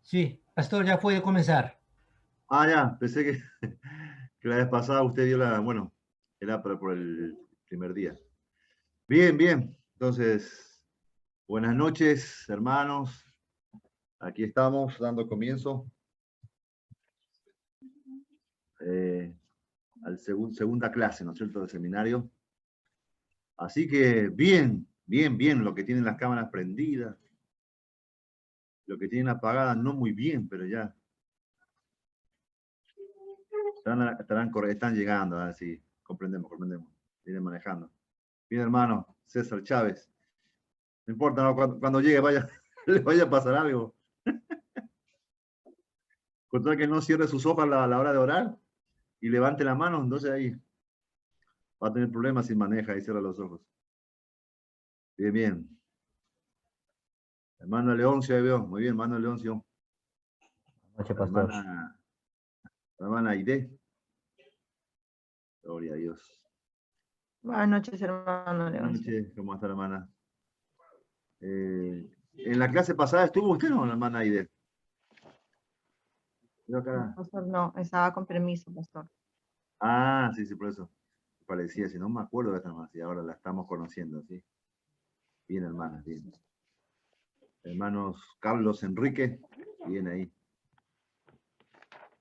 Sí, pastor, ya puede comenzar. Ah, ya, pensé que, que la vez pasada usted dio la, bueno, era por el primer día. Bien, bien. Entonces, buenas noches, hermanos. Aquí estamos dando comienzo eh, al segunda clase, ¿no es cierto?, del seminario. Así que bien, bien, bien, lo que tienen las cámaras prendidas, lo que tienen apagadas, no muy bien, pero ya están llegando, así, comprendemos, comprendemos. Vienen manejando. Bien, hermano, César Chávez. No importa, ¿no? Cuando llegue, vaya, le vaya a pasar algo. Con tal que no cierre sus ojos a la hora de orar y levante la mano, entonces ahí va a tener problemas si maneja y cierra los ojos. Bien, bien. Hermano Leoncio, ahí veo. Muy bien, hermano Leoncio. Noche, La pastor. hermana, la hermana Aide. Gloria a Dios. Buenas noches, hermano Buenas Leoncio. noches, ¿cómo está la hermana? En la clase pasada estuvo usted, ¿no, la hermana Aide? Yo No, acá. pastor, no, estaba con permiso, pastor. Ah, sí, sí, por eso. Parecía, si no me acuerdo de esta hermana, y ahora la estamos conociendo, ¿sí? Bien, hermana, bien. Hermanos Carlos Enrique, bien ahí.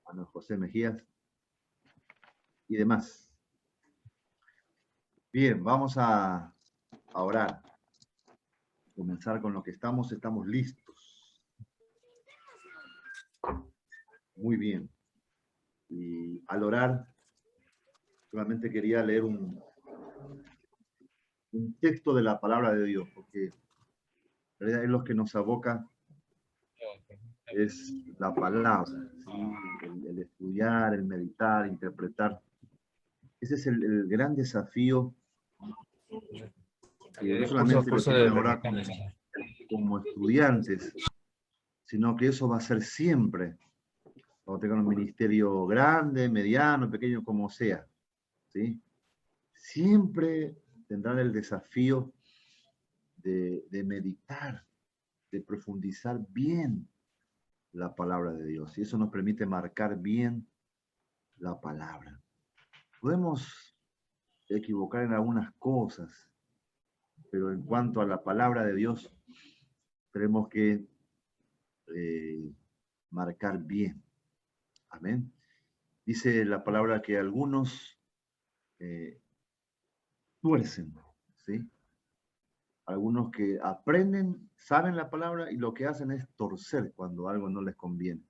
Hermano José Mejías y demás. Bien, vamos a orar. Comenzar con lo que estamos listos. Muy bien. Y al orar, solamente quería leer un texto de la palabra de Dios, porque en realidad es lo que nos aboca, es la palabra, ¿sí? El estudiar, el meditar, interpretar. Ese es el gran desafío que no solamente lo Curso tienen de ahora mecánica. como estudiantes, sino que eso va a ser siempre, cuando tengan un ministerio grande, mediano, pequeño, como sea, ¿sí? Siempre tendrán el desafío de meditar, de profundizar bien la palabra de Dios. Y eso nos permite marcar bien la palabra. Podemos equivocar en algunas cosas, pero en cuanto a la palabra de Dios, tenemos que marcar bien. Amén. Dice la palabra que algunos tuercen, ¿sí? Algunos que aprenden, saben la palabra y lo que hacen es torcer cuando algo no les conviene.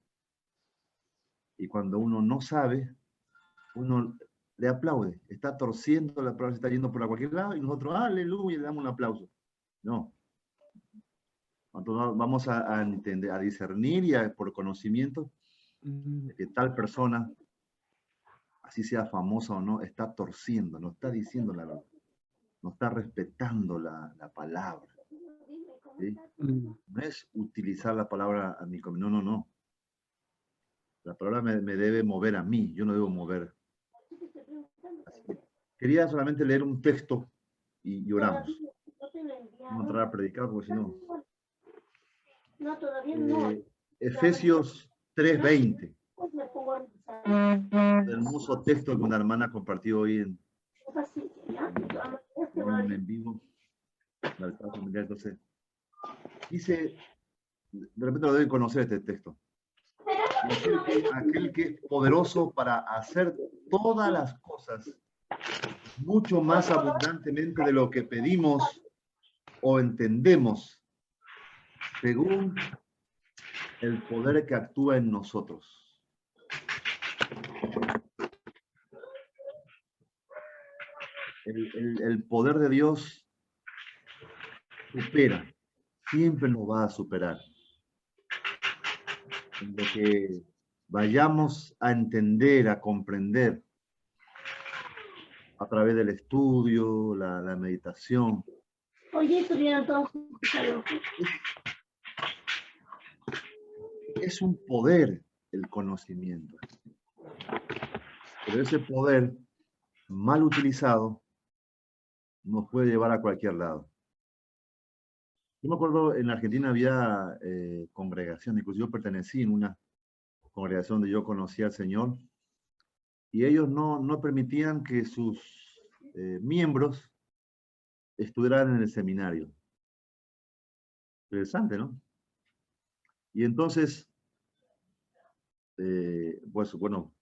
Y cuando uno no sabe, uno le aplaude, está torciendo, la palabra se está yendo por cualquier lado y nosotros, aleluya, le damos un aplauso. No. Entonces vamos a entender, a discernir y por conocimiento de que tal persona, así sea famosa o no, está torciendo, no está diciendo la verdad, no está respetando la palabra. ¿Sí? No es utilizar la palabra a mi no, no, no. La palabra me debe mover a mí, yo no debo mover. Así que quería solamente leer un texto y oramos. Vamos a entrar a predicar porque si no. Efesios 3:20. El hermoso texto que una hermana compartió hoy en vivo. Entonces, dice, de repente lo deben conocer este texto. Aquel que es poderoso para hacer todas las cosas mucho más abundantemente de lo que pedimos o entendemos, según el poder que actúa en nosotros. El poder de Dios supera, siempre nos va a superar. En lo que vayamos a entender, a comprender, a través del estudio, la meditación. Oye, estuvieron todos es un poder el conocimiento. Pero ese poder, mal utilizado, nos puede llevar a cualquier lado. Yo me acuerdo, en Argentina había congregaciones, incluso yo pertenecí en una congregación donde yo conocí al Señor, y ellos no permitían que sus miembros estudiaran en el seminario. Interesante, ¿no? Y entonces, pues bueno,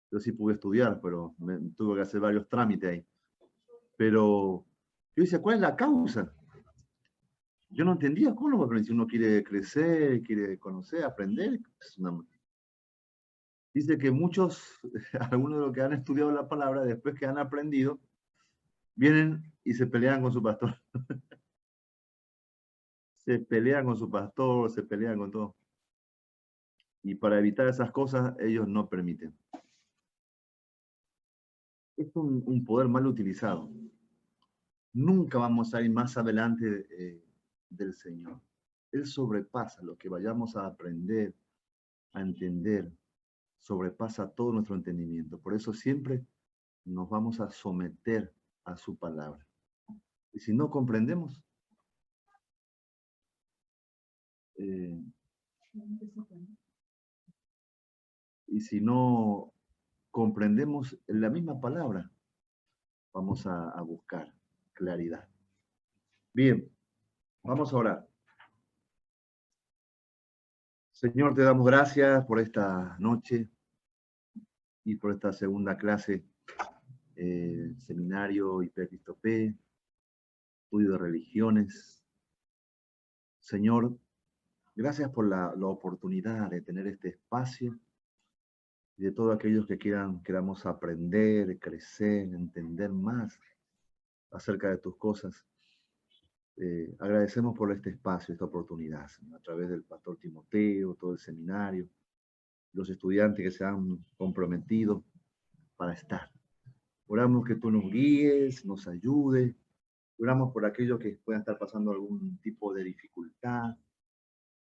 yo sí pude estudiar, pero tuve que hacer varios trámites ahí. Pero yo decía, ¿cuál es la causa? Yo no entendía cómo lo aprendí. Si uno quiere crecer, quiere conocer, aprender, dice que muchos, algunos de los que han estudiado la palabra, después que han aprendido, vienen y se pelean con su pastor. Se pelean con su pastor, se pelean con todo. Y para evitar esas cosas, ellos no permiten. Es un poder mal utilizado. Nunca vamos a ir más adelante del Señor. Él sobrepasa lo que vayamos a aprender, a entender, sobrepasa todo nuestro entendimiento. Por eso siempre nos vamos a someter a su palabra. Y si no comprendemos, y si no comprendemos la misma palabra, vamos a buscar claridad. Bien, vamos a orar. Señor, te damos gracias por esta noche y por esta segunda clase, seminario Hipercristopé, estudio de religiones. Señor, gracias por la oportunidad de tener este espacio y de todos aquellos que queramos aprender, crecer, entender más acerca de tus cosas. Agradecemos por este espacio, esta oportunidad, Señor, a través del pastor Timoteo, todo el seminario, los estudiantes que se han comprometido para estar. Oramos que tú nos guíes, nos ayudes. Oramos por aquellos que puedan estar pasando algún tipo de dificultad,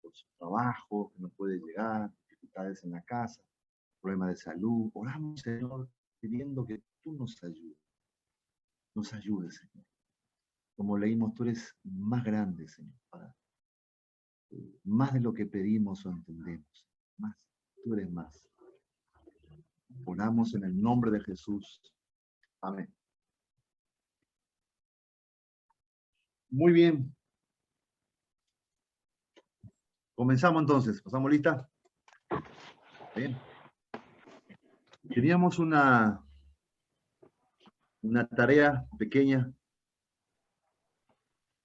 por su trabajo, que no puede llegar, dificultades en la casa, problemas de salud. Oramos, Señor, pidiendo que tú nos ayudes. Nos ayudes, Señor. Como leímos, tú eres más grande, Señor, más de lo que pedimos o entendemos. Más, tú eres más. Oramos en el nombre de Jesús. Amén. Muy bien. Comenzamos entonces. ¿Pasamos lista? Bien. Teníamos una tarea pequeña.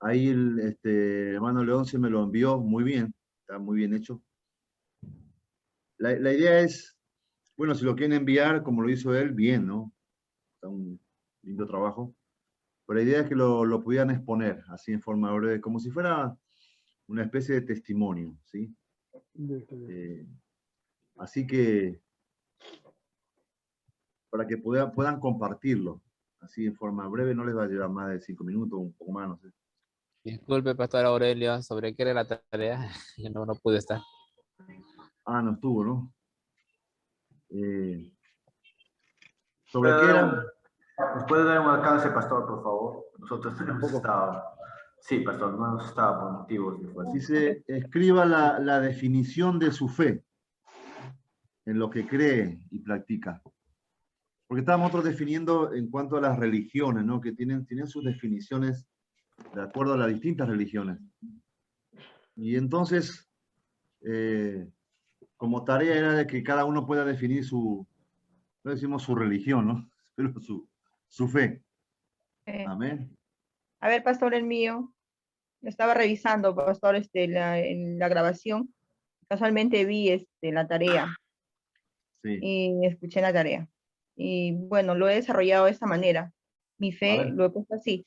Ahí el hermano León se me lo envió muy bien. Está muy bien hecho. La idea es, bueno, si lo quieren enviar como lo hizo él, bien, ¿no? Está un lindo trabajo. Pero la idea es que lo pudieran exponer así en forma breve, como si fuera una especie de testimonio, ¿sí? Así que, para que puedan compartirlo, así en forma breve, no les va a llevar más de 5 minutos, un poco más, no sé. Disculpe, Pastor Aurelio, ¿sobre qué era la tarea? Yo no pude estar. Ah, no estuvo, ¿no? ¿Sobre qué era? ¿Nos puede dar un alcance, pastor, por favor? Nosotros hemos estado... Sí, pastor, no hemos estado por motivos de fuerza. Dice, escriba la definición de su fe, en lo que cree y practica. Porque estábamos nosotros definiendo en cuanto a las religiones, ¿no? Que tienen sus definiciones de acuerdo a las distintas religiones. Y entonces, como tarea era de que cada uno pueda definir no decimos su religión, ¿no? Pero su fe. Amén. A ver, pastor, el mío. Estaba revisando, pastor, en la grabación. Casualmente vi la tarea. Sí. Y escuché la tarea. Y bueno, lo he desarrollado de esta manera. Mi fe, lo he puesto así.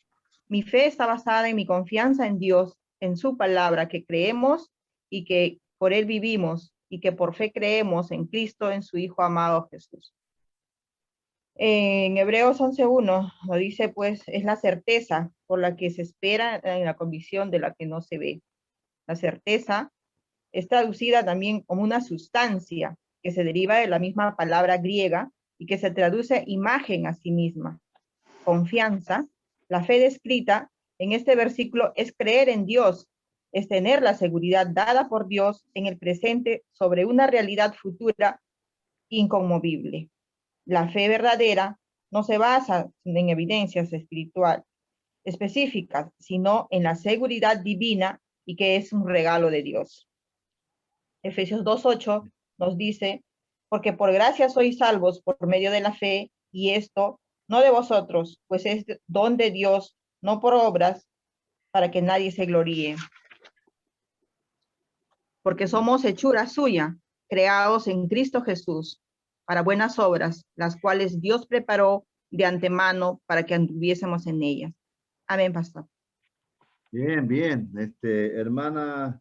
Mi fe está basada en mi confianza en Dios, en su palabra, que creemos y que por él vivimos, y que por fe creemos en Cristo, en su Hijo amado Jesús. En Hebreos 11:1 lo dice, pues, es la certeza por la que se espera en la convicción de la que no se ve. La certeza es traducida también como una sustancia que se deriva de la misma palabra griega y que se traduce imagen a sí misma. Confianza, la fe descrita en este versículo es creer en Dios, es tener la seguridad dada por Dios en el presente sobre una realidad futura inconmovible. La fe verdadera no se basa en evidencias espirituales específicas, sino en la seguridad divina y que es un regalo de Dios. Efesios 2:8 nos dice, porque por gracia sois salvos por medio de la fe, y esto no de vosotros, pues es don de Dios, no por obras, para que nadie se gloríe. Porque somos hechura suya, creados en Cristo Jesús, para buenas obras, las cuales Dios preparó de antemano para que anduviésemos en ellas. Amén, pastor. Bien, bien. Hermana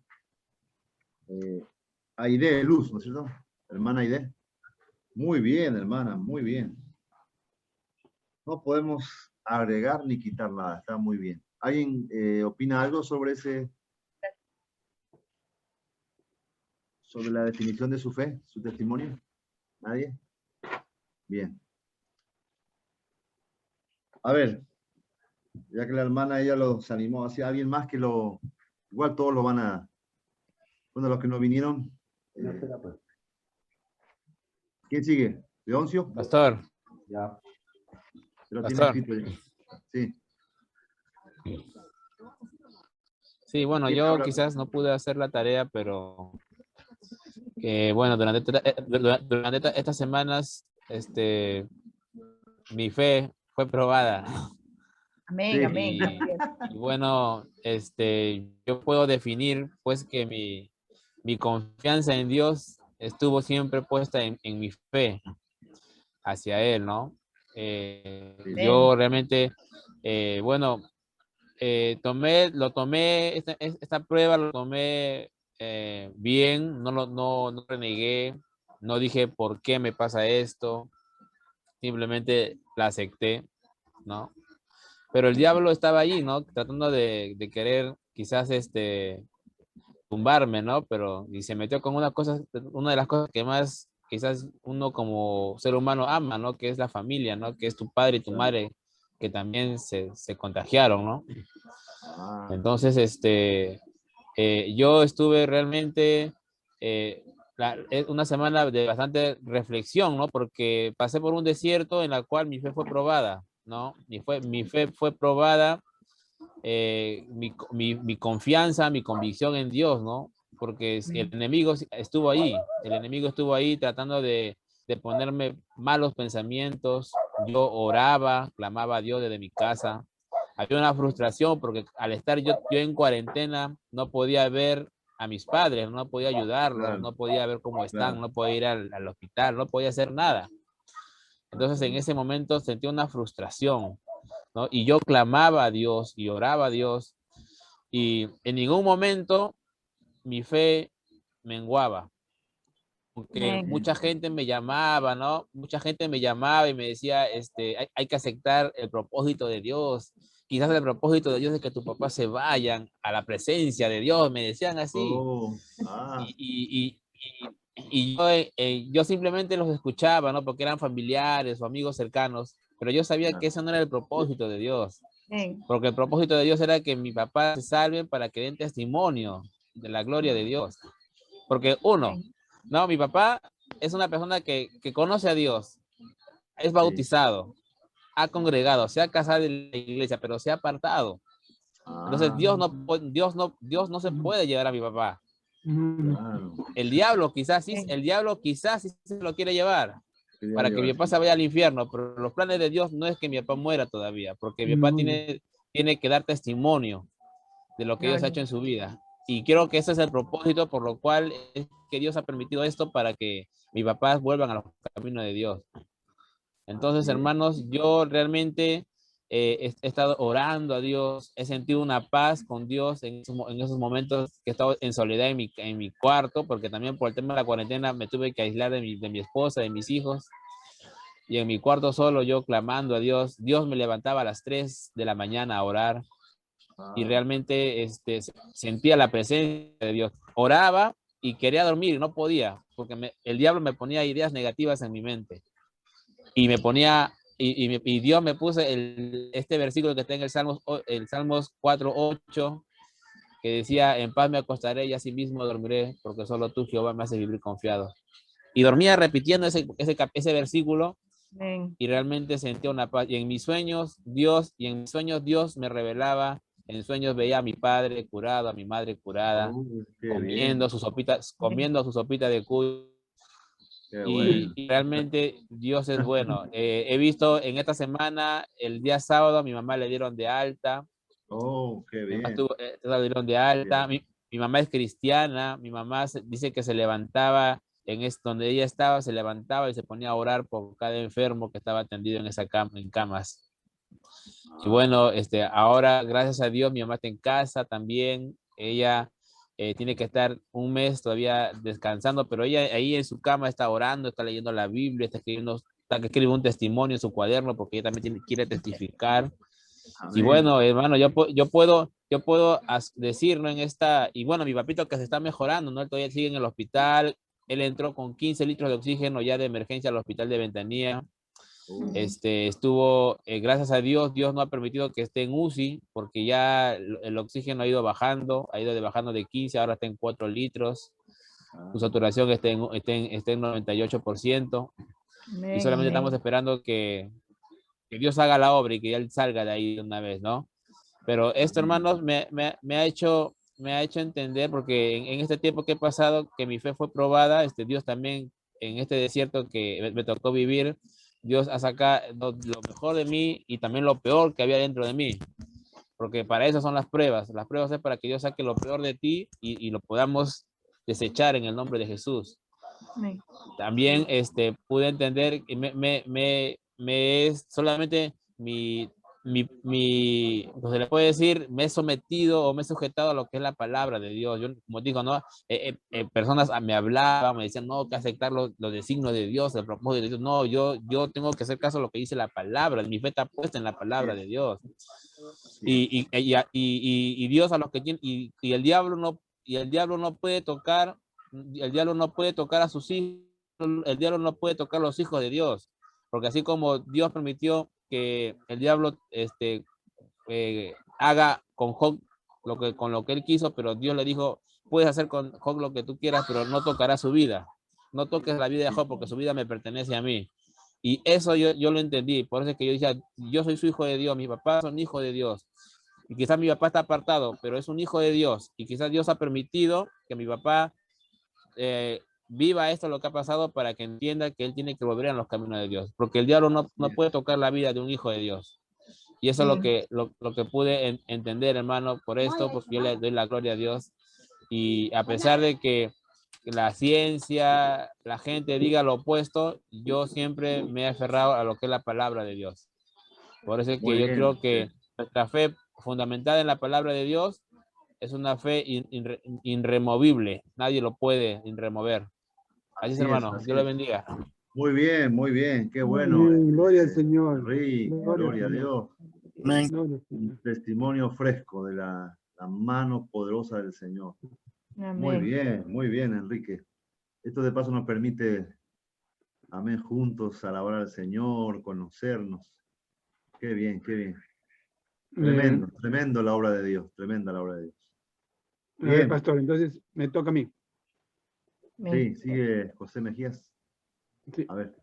Aide Luz, ¿no es cierto? Hermana Aide. Muy bien, hermana, muy bien. No podemos agregar ni quitar nada, está muy bien. ¿Alguien opina algo sobre la definición de su fe, su testimonio? ¿Nadie? Bien. A ver, ya que la hermana ella los animó, ¿hacia alguien más que igual todos lo van a, bueno, los que no vinieron? ¿Quién sigue? ¿Leoncio? Pastor. Ya. Se lo tiene Pastor. escrito ya. Sí. Sí, bueno, ¿Quién yo habla? quizás no pude hacer la tarea, pero bueno, durante estas semanas, mi fe fue probada. Amén, Sí. amén. Y bueno, yo puedo definir pues que mi confianza en Dios estuvo siempre puesta en mi fe hacia Él, ¿no? Yo realmente, bueno, esta prueba lo tomé bien, no renegué, no dije por qué me pasa esto, simplemente la acepté, ¿no? Pero el diablo estaba allí, ¿no? Tratando de querer quizás tumbarme, ¿no? Pero y se metió con una de las cosas que más quizás uno como ser humano ama, ¿no? Que es la familia, ¿no? Que es tu padre y tu madre, que también se contagiaron, ¿no? Entonces, yo estuve realmente una semana de bastante reflexión, ¿no? Porque pasé por un desierto en la cual mi fe fue probada, ¿no? Mi fe fue probada, mi confianza, mi convicción en Dios, ¿no? Porque el enemigo estuvo ahí tratando de ponerme malos pensamientos. Yo oraba, clamaba a Dios desde mi casa. Había una frustración porque al estar yo en cuarentena no podía ver a mis padres, no podía ayudarlos, Claro. no podía ver cómo están, Claro. no podía ir al hospital, no podía hacer nada. Entonces en ese momento sentí una frustración, ¿no? Y yo clamaba a Dios y oraba a Dios y en ningún momento mi fe menguaba. Porque mucha gente me llamaba, ¿no? Mucha gente me llamaba y me decía, hay que aceptar el propósito de Dios. Quizás el propósito de Dios es que tus papás se vayan a la presencia de Dios, me decían así. Yo simplemente los escuchaba, ¿no? Porque eran familiares o amigos cercanos, pero yo sabía que ese no era el propósito de Dios. Porque el propósito de Dios era que mi papá se salve para que den testimonio de la gloria de Dios. Porque no, mi papá es una persona que conoce a Dios, es bautizado, ha congregado, se ha casado en la iglesia, pero se ha apartado. Entonces Dios no se puede llevar a mi papá. Claro. El diablo quizás sí se lo quiere llevar para que mi papá se vaya al infierno, pero los planes de Dios no es que mi papá muera todavía, porque mi papá tiene que dar testimonio de lo que Dios ha hecho en su vida. Y creo que ese es el propósito por lo cual es que Dios ha permitido esto para que mis papás vuelvan a los caminos de Dios. Entonces, hermanos, yo realmente he estado orando a Dios, he sentido una paz con Dios en esos momentos que he estado en soledad en mi cuarto, porque también por el tema de la cuarentena me tuve que aislar de mi esposa, de mis hijos, y en mi cuarto solo yo clamando a Dios. Dios me levantaba a las 3 de la mañana a orar, y realmente sentía la presencia de Dios. Oraba y quería dormir, no podía, porque el diablo me ponía ideas negativas en mi mente y me ponía y Dios me puso este versículo que está en el Salmos 4:8, que decía, en paz me acostaré y así mismo dormiré, porque solo tú, Jehová, me haces vivir confiado. Y dormía repitiendo ese versículo, Amén. y realmente sentía una paz. Y en mis sueños Dios me revelaba, en sueños veía a mi padre curado, a mi madre curada, Qué comiendo bien. su sopita de cuy. Qué bueno. Y realmente Dios es bueno. He visto en esta semana, el día sábado, a mi mamá le dieron de alta. Oh, qué Mi mamá bien. le dieron de alta. Bien. Mi mamá es cristiana. Mi mamá dice que se levantaba donde ella estaba, se levantaba y se ponía a orar por cada enfermo que estaba atendido en camas. Y bueno, ahora, gracias a Dios, mi mamá está en casa también. Ella tiene que estar un mes todavía descansando, pero ella ahí en su cama está orando, está leyendo la Biblia, está escribe un testimonio en su cuaderno porque ella también quiere testificar. Y Amén. bueno, hermano, yo puedo decir, ¿no? Y bueno, mi papito que se está mejorando, ¿no? Él todavía sigue en el hospital. Él entró con 15 litros de oxígeno ya de emergencia al hospital de Ventanilla. Estuvo, gracias a Dios, Dios no ha permitido que esté en UCI, porque ya el oxígeno ha ido bajando de 15, ahora está en 4 litros. Su saturación está en 98%. Amén, Y solamente amén. estamos esperando que Dios haga la obra y que él salga de ahí de una vez, ¿no? Pero esto, hermanos, me ha hecho entender, porque en este tiempo que he pasado, que mi fe fue probada, Dios también, en este desierto que me tocó vivir, Dios ha sacado lo mejor de mí y también lo peor que había dentro de mí. Porque para eso son las pruebas. Las pruebas es para que Dios saque lo peor de ti y lo podamos desechar en el nombre de Jesús. Amén. También pude entender que me es solamente pues se le puede decir, me he sometido o me he sujetado a lo que es la palabra de Dios. Yo, como digo, ¿no? Personas me hablaban, me decían, no, que aceptar los designios de Dios, el propósito de Dios. No, yo tengo que hacer caso a lo que dice la palabra. Mi fe está puesta en la palabra de Dios. Y Dios a los que tienen, y el diablo no puede tocar, a sus hijos, el diablo no puede tocar a los hijos de Dios, porque así como Dios permitió que el diablo haga con Job con lo que él quiso, pero Dios le dijo, puedes hacer con Job lo que tú quieras, pero no tocarás su vida. No toques la vida de Job porque su vida me pertenece a mí. Y eso yo lo entendí. Por eso es que yo decía, yo soy su hijo de Dios, mis papás son hijos de Dios. Y quizás mi papá está apartado, pero es un hijo de Dios. Y quizás Dios ha permitido que mi papá viva esto, lo que ha pasado, para que entienda que él tiene que volver a los caminos de Dios. Porque el diablo no puede tocar la vida de un hijo de Dios. Y eso es lo que pude entender, hermano, por esto, porque yo le doy la gloria a Dios. Y a pesar de que la ciencia, la gente diga lo opuesto, yo siempre me he aferrado a lo que es la palabra de Dios. Por eso es que yo creo que nuestra fe fundamentada en la palabra de Dios es una fe irremovible. Nadie lo puede remover. Así es, hermano. Dios le bendiga. Muy bien, qué bueno. Gloria al Señor. Gloria a Dios. Amén. Un testimonio fresco de la mano poderosa del Señor. Amén. Muy bien, Enrique. Esto de paso nos permite, amén, juntos alabar al Señor, conocernos. Qué bien, qué bien. Tremendo la obra de Dios, tremenda la obra de Dios. A ver, pastor, entonces me toca a mí. Sí, sigue José Mejías. Sí. A ver.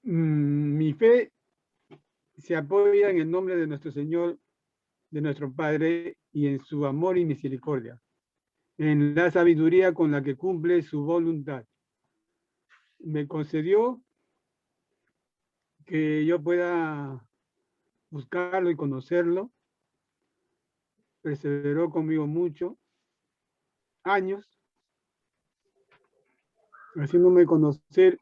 Mi fe se apoya en el nombre de nuestro Señor, de nuestro Padre, y en su amor y misericordia, en la sabiduría con la que cumple su voluntad. Me concedió que yo pueda buscarlo y conocerlo. Perseveró conmigo muchos años, haciéndome conocer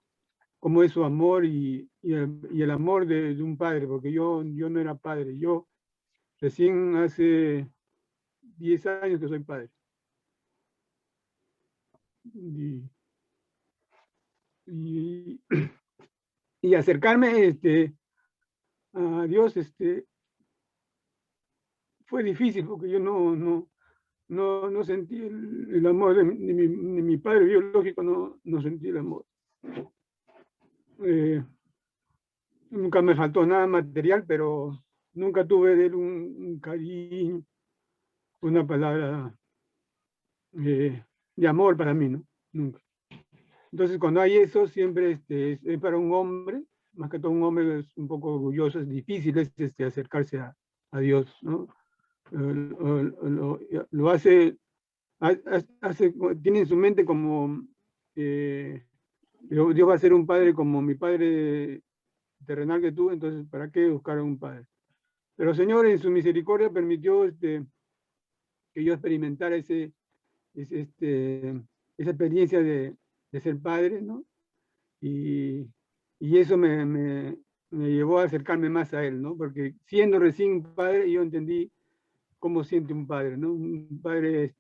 cómo es su amor y el amor de un padre, porque yo no era padre. Yo recién hace 10 años que soy padre. Y acercarme a Dios fue difícil, porque yo no sentí el amor de mi padre biológico, no sentí el amor. nunca me faltó nada material, pero nunca tuve de él un cariño, una palabra de amor para mí, ¿no? Nunca. Entonces, cuando hay eso, siempre es para un hombre, más que todo un hombre es un poco orgulloso, es difícil acercarse a Dios, ¿no? Lo hace, tiene en su mente como Dios va a ser un padre como mi padre terrenal que tuve, entonces ¿para qué buscar a un padre? Pero el Señor en su misericordia permitió que yo experimentara esa experiencia de ser padre, ¿no? Y eso me llevó a acercarme más a Él, ¿no? Porque siendo recién un padre, yo entendí cómo siente un padre, ¿no? Un padre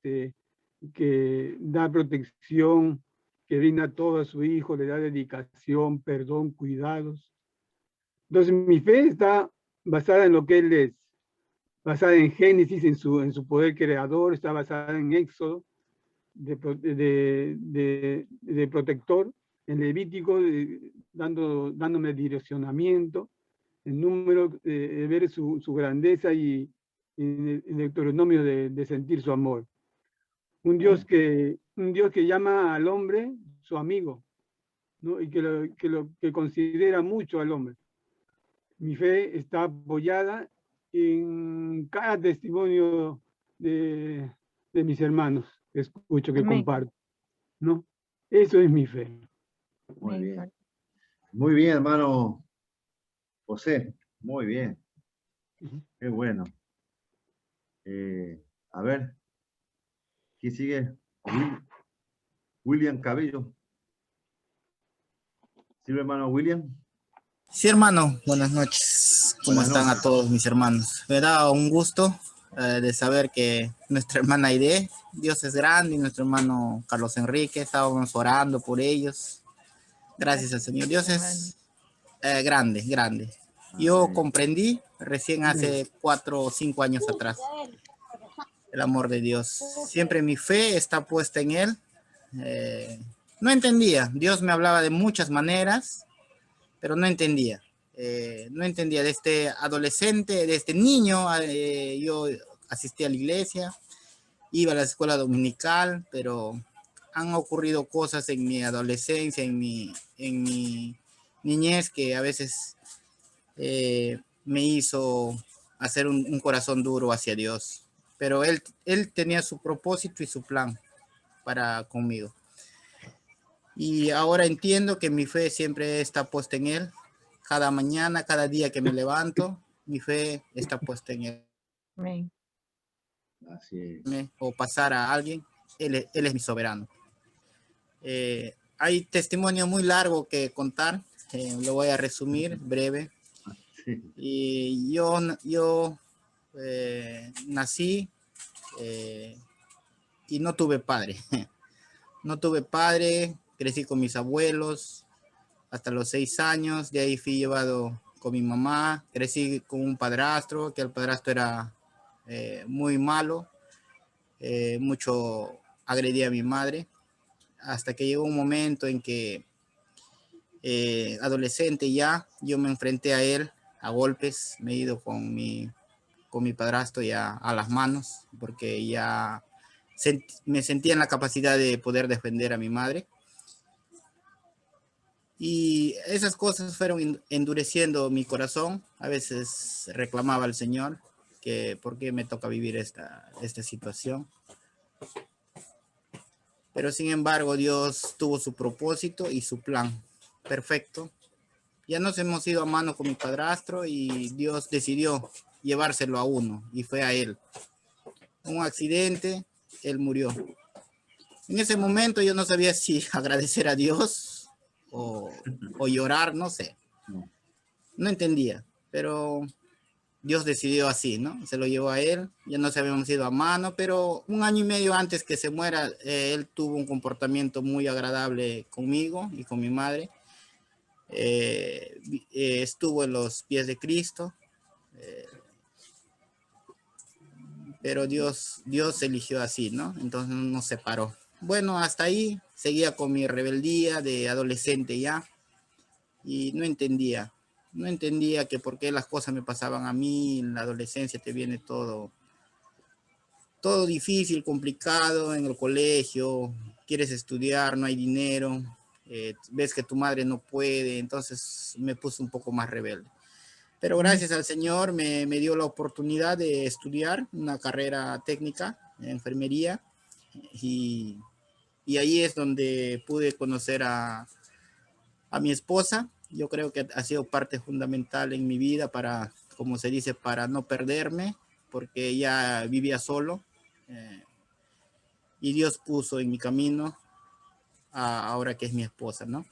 que da protección, que brinda todo a su hijo, le da dedicación, perdón, cuidados. Entonces mi fe está basada en lo que Él es, basada en Génesis, en su poder creador, está basada en Éxodo, de protector, en Levítico, dándome direccionamiento, en Número, de ver su grandeza y en el Deuteronomio de sentir su amor. Un Dios que llama al hombre su amigo, ¿no? Y que considera mucho al hombre. Mi fe está apoyada en cada testimonio de mis hermanos que escucho, que Amén. comparto, ¿no? Eso es mi fe. Muy Amén. bien. Muy bien, hermano José. Muy bien. Qué bueno. A ver, ¿quién sigue? William Cabello. ¿Sí, hermano William? Sí, hermano, buenas noches. ¿Cómo Buenas están noches. a todos mis hermanos? Me da un gusto de saber que nuestra hermana Aide, Dios es grande, y nuestro hermano Carlos Enrique, estábamos orando por ellos. Gracias al Señor. Dios es grande, grande. Yo Amén. comprendí recién hace 4 o 5 años atrás el amor de Dios. Siempre mi fe está puesta en Él. No entendía. Dios me hablaba de muchas maneras, pero no entendía. No entendía. De este adolescente, de este niño, yo asistí a la iglesia, iba a la escuela dominical, pero han ocurrido cosas en mi adolescencia, en mi niñez, que a veces me hizo hacer un corazón duro hacia Dios. Pero él tenía su propósito y su plan conmigo. Y ahora entiendo que mi fe siempre está puesta en Él. Cada mañana, cada día que me levanto, mi fe está puesta en Él. Amén. Así es. O pasar a alguien, Él es mi soberano. Hay testimonio muy largo que contar. Lo voy a resumir breve. Sí. Y yo nací y no tuve padre. No tuve padre, crecí con mis abuelos hasta los 6 años, de ahí fui llevado con mi mamá, crecí con un padrastro, que el padrastro era muy malo, mucho agredía a mi madre, hasta que llegó un momento en que adolescente ya, yo me enfrenté a él a golpes, me he ido con mi padrastro ya a las manos, porque ya me sentía en la capacidad de poder defender a mi madre. Y esas cosas fueron endureciendo mi corazón. A veces reclamaba al Señor que por qué me toca vivir esta situación. Pero sin embargo, Dios tuvo su propósito y su plan perfecto. Ya nos hemos ido a mano con mi padrastro y Dios decidió llevárselo a uno, y fue a él. Un accidente, él murió. En ese momento yo no sabía si agradecer a Dios o llorar, no sé. No entendía, pero Dios decidió así, ¿no? Se lo llevó a él, ya nos habíamos ido a mano, pero 1 año y medio antes que se muera, él tuvo un comportamiento muy agradable conmigo y con mi madre. Estuvo en los pies de Cristo, pero Dios eligió así, ¿no? Entonces nos separó. Bueno, hasta ahí seguía con mi rebeldía de adolescente ya, y no entendía No entendía que por qué las cosas me pasaban a mí, en la adolescencia te viene todo difícil, complicado en el colegio, quieres estudiar, no hay dinero, ves que tu madre no puede, entonces me puse un poco más rebelde. Pero gracias al Señor me dio la oportunidad de estudiar una carrera técnica en enfermería y ahí es donde pude conocer a mi esposa. Yo creo que ha sido parte fundamental en mi vida para, como se dice, para no perderme, porque ella vivía solo y Dios puso en mi camino ahora que es mi esposa, ¿no?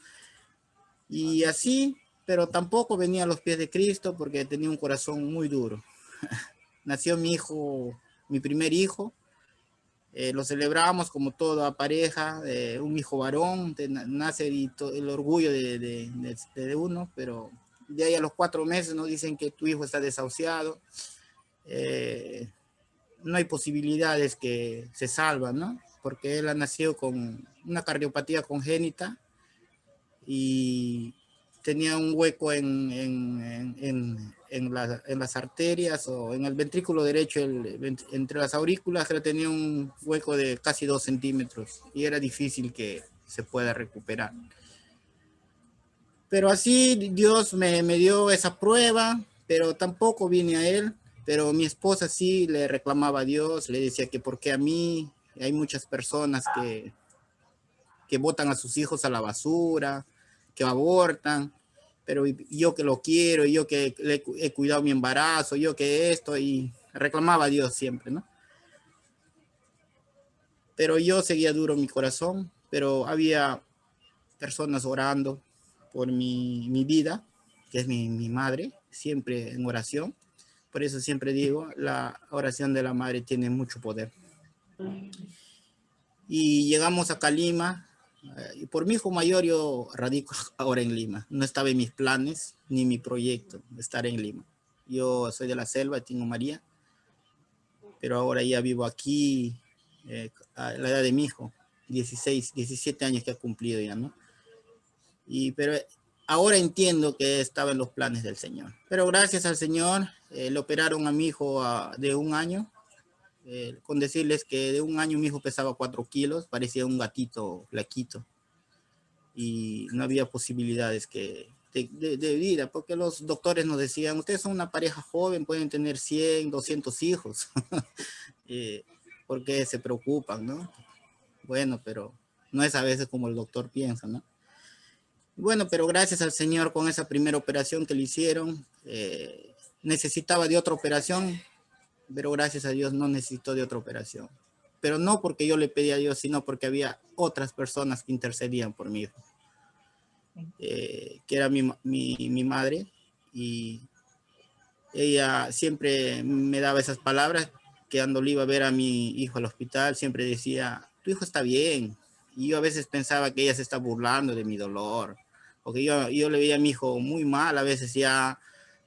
Y así, pero tampoco venía a los pies de Cristo porque tenía un corazón muy duro. Nació mi hijo, mi primer hijo, lo celebramos como toda pareja, un hijo varón, nace el orgullo de uno, pero de ahí a los 4 meses nos dicen que tu hijo está desahuciado, no hay posibilidades que se salva, ¿no? Porque él ha nacido con una cardiopatía congénita y tenía un hueco en las arterias o en el ventrículo derecho, entre las aurículas, que tenía un hueco de casi 2 centímetros y era difícil que se pueda recuperar. Pero así Dios me dio esa prueba, pero tampoco vine a él. Pero mi esposa sí le reclamaba a Dios, le decía que por qué a mí, hay muchas personas que botan a sus hijos a la basura, que abortan, pero yo que lo quiero, yo que le he cuidado mi embarazo, yo que esto, y reclamaba a Dios siempre, ¿no? Pero yo seguía duro en mi corazón, pero había personas orando por mi vida, que es mi madre, siempre en oración. Por eso siempre digo, la oración de la madre tiene mucho poder. Y llegamos acá a Lima, y por mi hijo mayor yo radico ahora en Lima. No estaba en mis planes ni mi proyecto estar en Lima. Yo soy de la selva, de Tingo María, pero ahora ya vivo aquí a la edad de mi hijo, 17 años que ha cumplido ya, ¿no? Pero ahora entiendo que estaba en los planes del Señor. Pero gracias al Señor, le operaron a mi hijo de 1 año. Con decirles que de 1 año mi hijo pesaba 4 kilos, parecía un gatito flaquito. Y no había posibilidades de vida, porque los doctores nos decían, ustedes son una pareja joven, pueden tener 100, 200 hijos. Porque se preocupan, ¿no? Bueno, pero no es a veces como el doctor piensa, ¿no? Bueno, pero gracias al Señor con esa primera operación que le hicieron, necesitaba de otra operación, pero gracias a Dios no necesitó de otra operación. Pero no porque yo le pedí a Dios, sino porque había otras personas que intercedían por mi hijo, que era mi madre, y ella siempre me daba esas palabras, que cuando le iba a ver a mi hijo al hospital, siempre decía, tu hijo está bien. Y yo a veces pensaba que ella se está burlando de mi dolor, porque yo le veía a mi hijo muy mal, a veces ya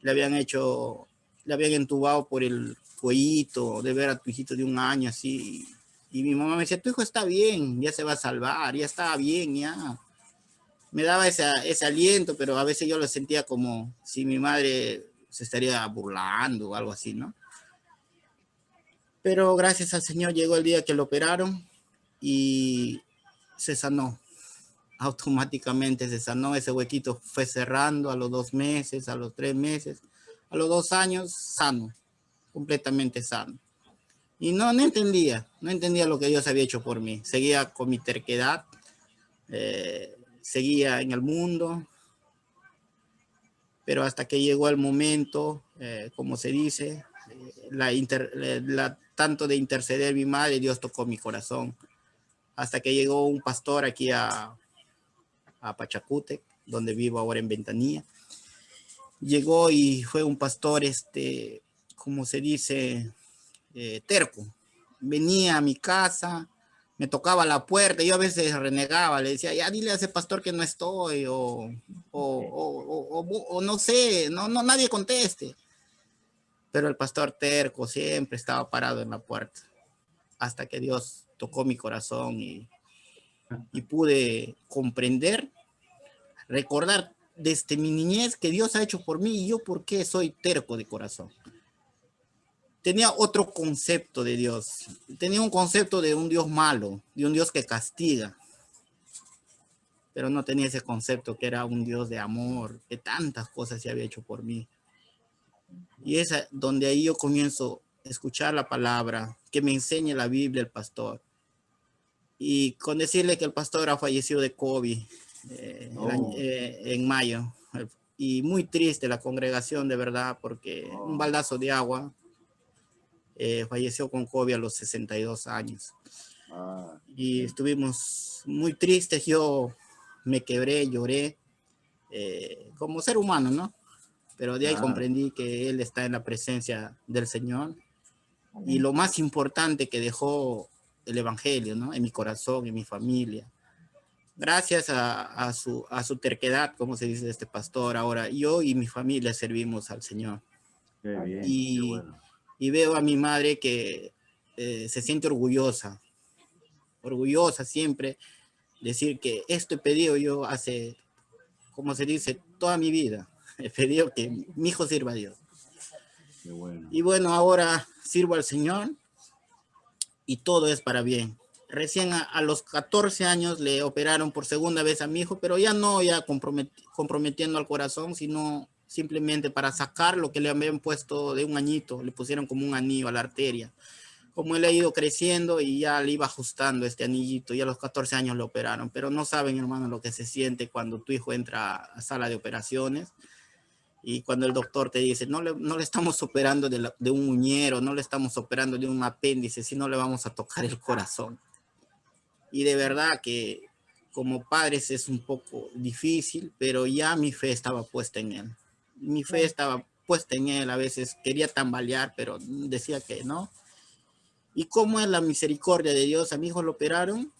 le habían entubado por el cuellito, de ver a tu hijito de 1 año así, y mi mamá me decía, tu hijo está bien, ya se va a salvar, ya está bien, ya. Me daba ese aliento, pero a veces yo lo sentía como si mi madre se estaría burlando o algo así, ¿no? Pero gracias al Señor llegó el día que lo operaron y se sanó. Automáticamente se sanó, ese huequito fue cerrando a los 2 meses, a los 3 meses, a los 2 años, sano, completamente sano. Y no entendía lo que Dios había hecho por mí. Seguía con mi terquedad, seguía en el mundo, pero hasta que llegó el momento, como se dice, tanto de interceder mi madre, Dios tocó mi corazón. Hasta que llegó un pastor aquí a Pachacútec, donde vivo ahora en Ventanilla. Llegó y fue un pastor, como se dice, terco. Venía a mi casa, me tocaba la puerta, yo a veces renegaba, le decía, ya dile a ese pastor que no estoy, o no sé, nadie conteste. Pero el pastor terco siempre estaba parado en la puerta, hasta que Dios tocó mi corazón y pude comprender, recordar desde mi niñez que Dios ha hecho por mí y yo por qué soy terco de corazón. Tenía otro concepto de Dios. Tenía un concepto de un Dios malo, de un Dios que castiga. Pero no tenía ese concepto que era un Dios de amor, que tantas cosas se había hecho por mí. Y es donde ahí yo comienzo a escuchar la palabra, que me enseñe la Biblia el pastor. Y con decirle que el pastor ha fallecido de COVID en mayo. Y muy triste la congregación, de verdad, porque un baldazo de agua falleció con COVID a los 62 años. Y estuvimos muy tristes. Yo me quebré, lloré, como ser humano, ¿no? Pero de ahí comprendí que Él está en la presencia del Señor. Y lo más importante que dejó el Evangelio, ¿no? En mi corazón, en mi familia. Gracias a su terquedad, como se dice este pastor, ahora yo y mi familia servimos al Señor. Qué bien, y, qué bueno. Y veo a mi madre que se siente orgullosa siempre, decir que esto he pedido yo hace, como se dice, toda mi vida. He pedido que mi hijo sirva a Dios. Qué bueno. Y bueno, ahora sirvo al Señor y todo es para bien. Recién a los 14 años le operaron por segunda vez a mi hijo, pero ya no comprometiendo al corazón, sino simplemente para sacar lo que le habían puesto de un añito. Le pusieron como un anillo a la arteria. Como él ha ido creciendo y ya le iba ajustando este anillito, y a los 14 años le operaron. Pero no saben, hermano, lo que se siente cuando tu hijo entra a sala de operaciones y cuando el doctor te dice, no le estamos operando de un muñero, no le estamos operando de un apéndice, sino le vamos a tocar el corazón. Y de verdad que como padres es un poco difícil, pero ya mi fe estaba puesta en él. Mi fe estaba puesta en él. A veces quería tambalear, pero decía que no. Y cómo es la misericordia de Dios. A mi hijo lo operaron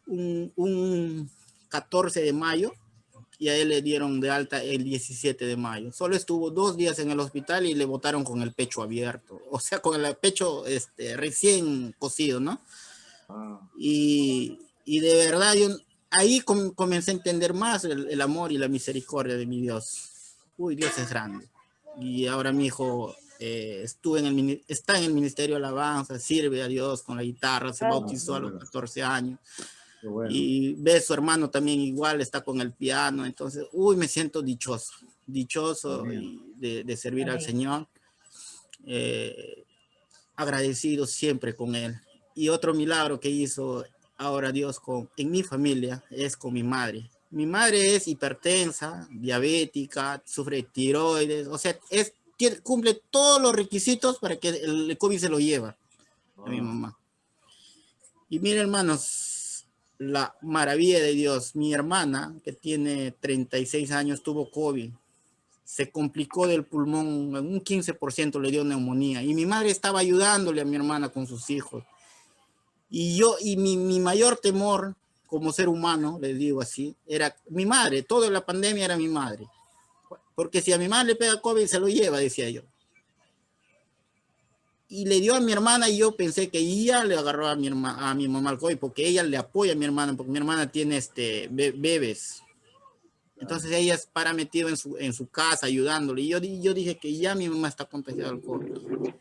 un 14 de mayo y a él le dieron de alta el 17 de mayo. Solo estuvo 2 días en el hospital y le botaron con el pecho abierto. O sea, con el pecho recién cosido, ¿no? Y de verdad yo ahí comencé a entender más el amor y la misericordia de mi Dios. Uy, Dios es grande. Y ahora mi hijo está en el ministerio de alabanza, sirve a Dios con la guitarra, se bautizó a los 14 años. Bueno. Y ve a su hermano también igual, está con el piano. Entonces, uy, me siento dichoso de servir al Señor. Agradecido siempre con Él. Y otro milagro que hizo ahora Dios en mi familia es con mi madre. Mi madre es hipertensa, diabética, sufre de tiroides, o sea, cumple todos los requisitos para que el COVID se lo lleva a mi mamá. Y miren, hermanos, la maravilla de Dios. Mi hermana, que tiene 36 años, tuvo COVID. Se complicó del pulmón, un 15% le dio neumonía. Y mi madre estaba ayudándole a mi hermana con sus hijos. Y mi mayor temor como ser humano, les digo así, era mi madre. Toda la pandemia era mi madre. Porque si a mi madre le pega COVID, se lo lleva, decía yo. Y le dio a mi hermana y yo pensé que ella le agarró a mi mamá el COVID, porque ella le apoya a mi hermana, porque mi hermana tiene bebés. Entonces ella para metida en su casa ayudándole. Y yo dije que ya mi mamá está contagiada del COVID.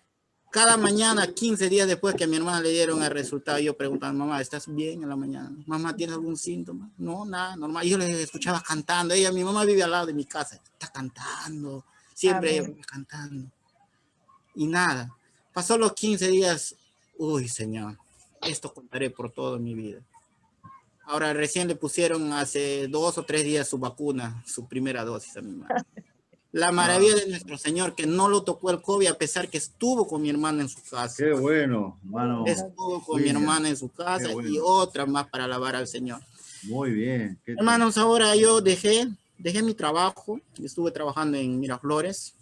Cada mañana, 15 días después que a mi hermana le dieron el resultado, yo preguntaba, mamá, ¿estás bien en la mañana? Mamá, ¿tienes algún síntoma? No, nada, normal. Yo le escuchaba cantando. Mi mamá vive al lado de mi casa. Está cantando. Siempre ella cantando. Y nada. Pasó los 15 días. Uy, Señor, esto contaré por toda mi vida. Ahora recién le pusieron hace 2 o 3 días su vacuna, su primera dosis a mi madre. La maravilla de nuestro Señor, que no lo tocó el COVID a pesar que estuvo con mi hermana en su casa. Qué bueno, hermano. Estuvo con mi hermana en su casa y otra más para alabar al Señor. Muy bien. Hermanos, ahora yo dejé mi trabajo. Estuve trabajando en Miraflores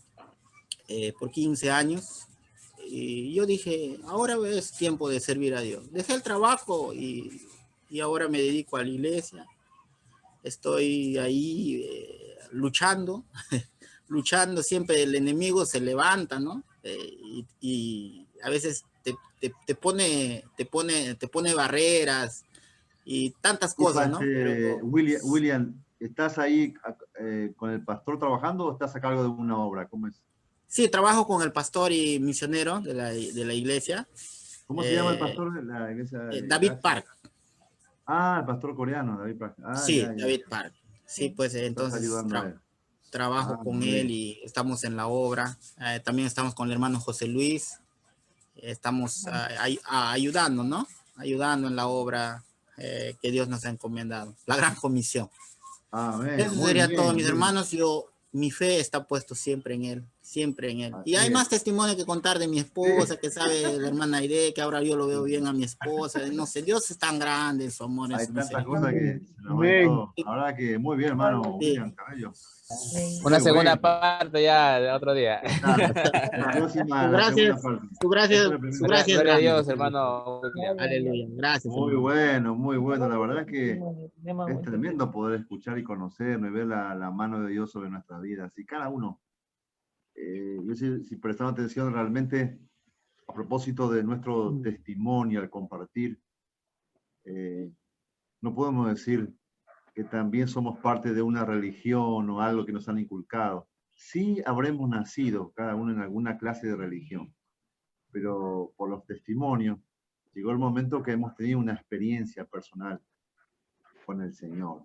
por 15 años. Y yo dije, ahora es tiempo de servir a Dios. Dejé el trabajo y ahora me dedico a la iglesia. Estoy ahí luchando. Luchando, siempre el enemigo se levanta, ¿no? Y a veces te pone barreras y tantas cosas, ¿no? William, ¿estás ahí con el pastor trabajando o estás a cargo de una obra? ¿Cómo es? Sí, trabajo con el pastor y misionero de la iglesia. ¿Cómo se llama el pastor de la iglesia? David Park. Ah, el pastor coreano, David Park. Ah, Sí, ya. David Park. Sí, pues Estás entonces ayudando a él. trabajo Ah, con muy él bien. y estamos en la obra. También estamos con el hermano José Luis. Estamos ayudando, ¿no? Ayudando en la obra que Dios nos ha encomendado. La gran comisión. Amén. Eso Muy sería todo, bien, mis muy bien. hermanos. Mi fe está puesto siempre en él, siempre en él. Y Así hay es. más testimonio que contar de mi esposa, que sabe la hermana Aide, que ahora yo lo veo bien a mi esposa. No sé, Dios es tan grande en su amor, en Hay su tantas misericordia. cosas que se nos va y Amén. todo. La verdad que muy bien, hermano Sí. William Cabello. Una Qué segunda bueno. parte ya de otro día. La próxima, Su la segunda gracias, parte. su Esta gracias, es la su primera. gracia es Gloria a grande. Dios, hermano William. Aleluya. Gracias, Muy hermano. bueno, muy bueno. La verdad que es tremendo poder escuchar y conocer, y ver la mano de Dios sobre nuestras vidas. Y cada uno, yo si prestamos atención realmente a propósito de nuestro testimonio al compartir, no podemos decir que también somos parte de una religión o algo que nos han inculcado. Sí habremos nacido cada uno en alguna clase de religión, pero por los testimonios llegó el momento que hemos tenido una experiencia personal con el Señor.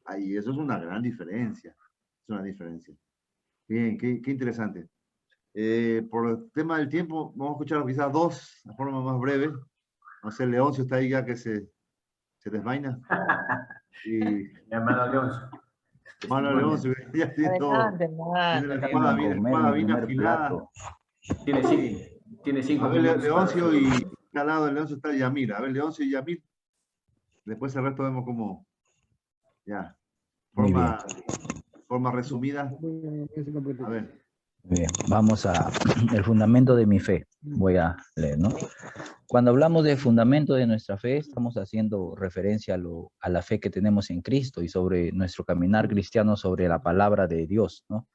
Ahí eso es una gran diferencia. Es una diferencia. Bien, qué interesante. Por el tema del tiempo, vamos a escuchar quizás dos, de forma más breve. No sé, Leoncio está ahí ya que se desvaina. Y Hermano Leoncio. Mano Leoncio, ya tiene todo. Tiene la espada bien, espada bien afilada. Tiene A 5 ver, minutos para Leoncio su... y al lado de Leoncio está Yamir. A ver, Leoncio y Yamir. Después el resto vemos como, ya, Muy bien. forma resumida. A ver. Bien, vamos a el fundamento de mi fe. Voy a leer, ¿no? Cuando hablamos de fundamento de nuestra fe, estamos haciendo referencia a la fe que tenemos en Cristo y sobre nuestro caminar cristiano sobre la palabra de Dios, ¿no?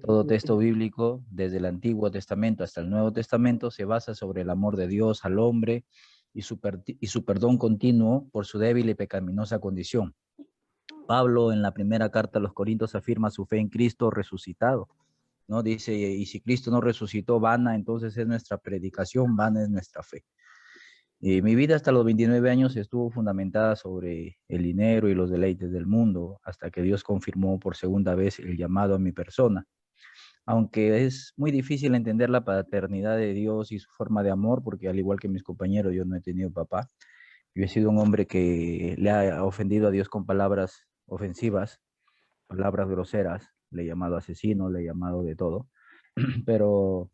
Todo texto bíblico, desde el Antiguo Testamento hasta el Nuevo Testamento, se basa sobre el amor de Dios al hombre y su perdón continuo por su débil y pecaminosa condición. Pablo, en la primera carta a los Corintios, afirma su fe en Cristo resucitado, ¿no? Dice, y si Cristo no resucitó, vana, entonces es nuestra predicación, vana es nuestra fe. Mi vida hasta los 29 años estuvo fundamentada sobre el dinero y los deleites del mundo, hasta que Dios confirmó por segunda vez el llamado a mi persona. Aunque es muy difícil entender la paternidad de Dios y su forma de amor, porque al igual que mis compañeros, yo no he tenido papá. Yo he sido un hombre que le ha ofendido a Dios con palabras ofensivas, palabras groseras, le he llamado asesino, le he llamado de todo, pero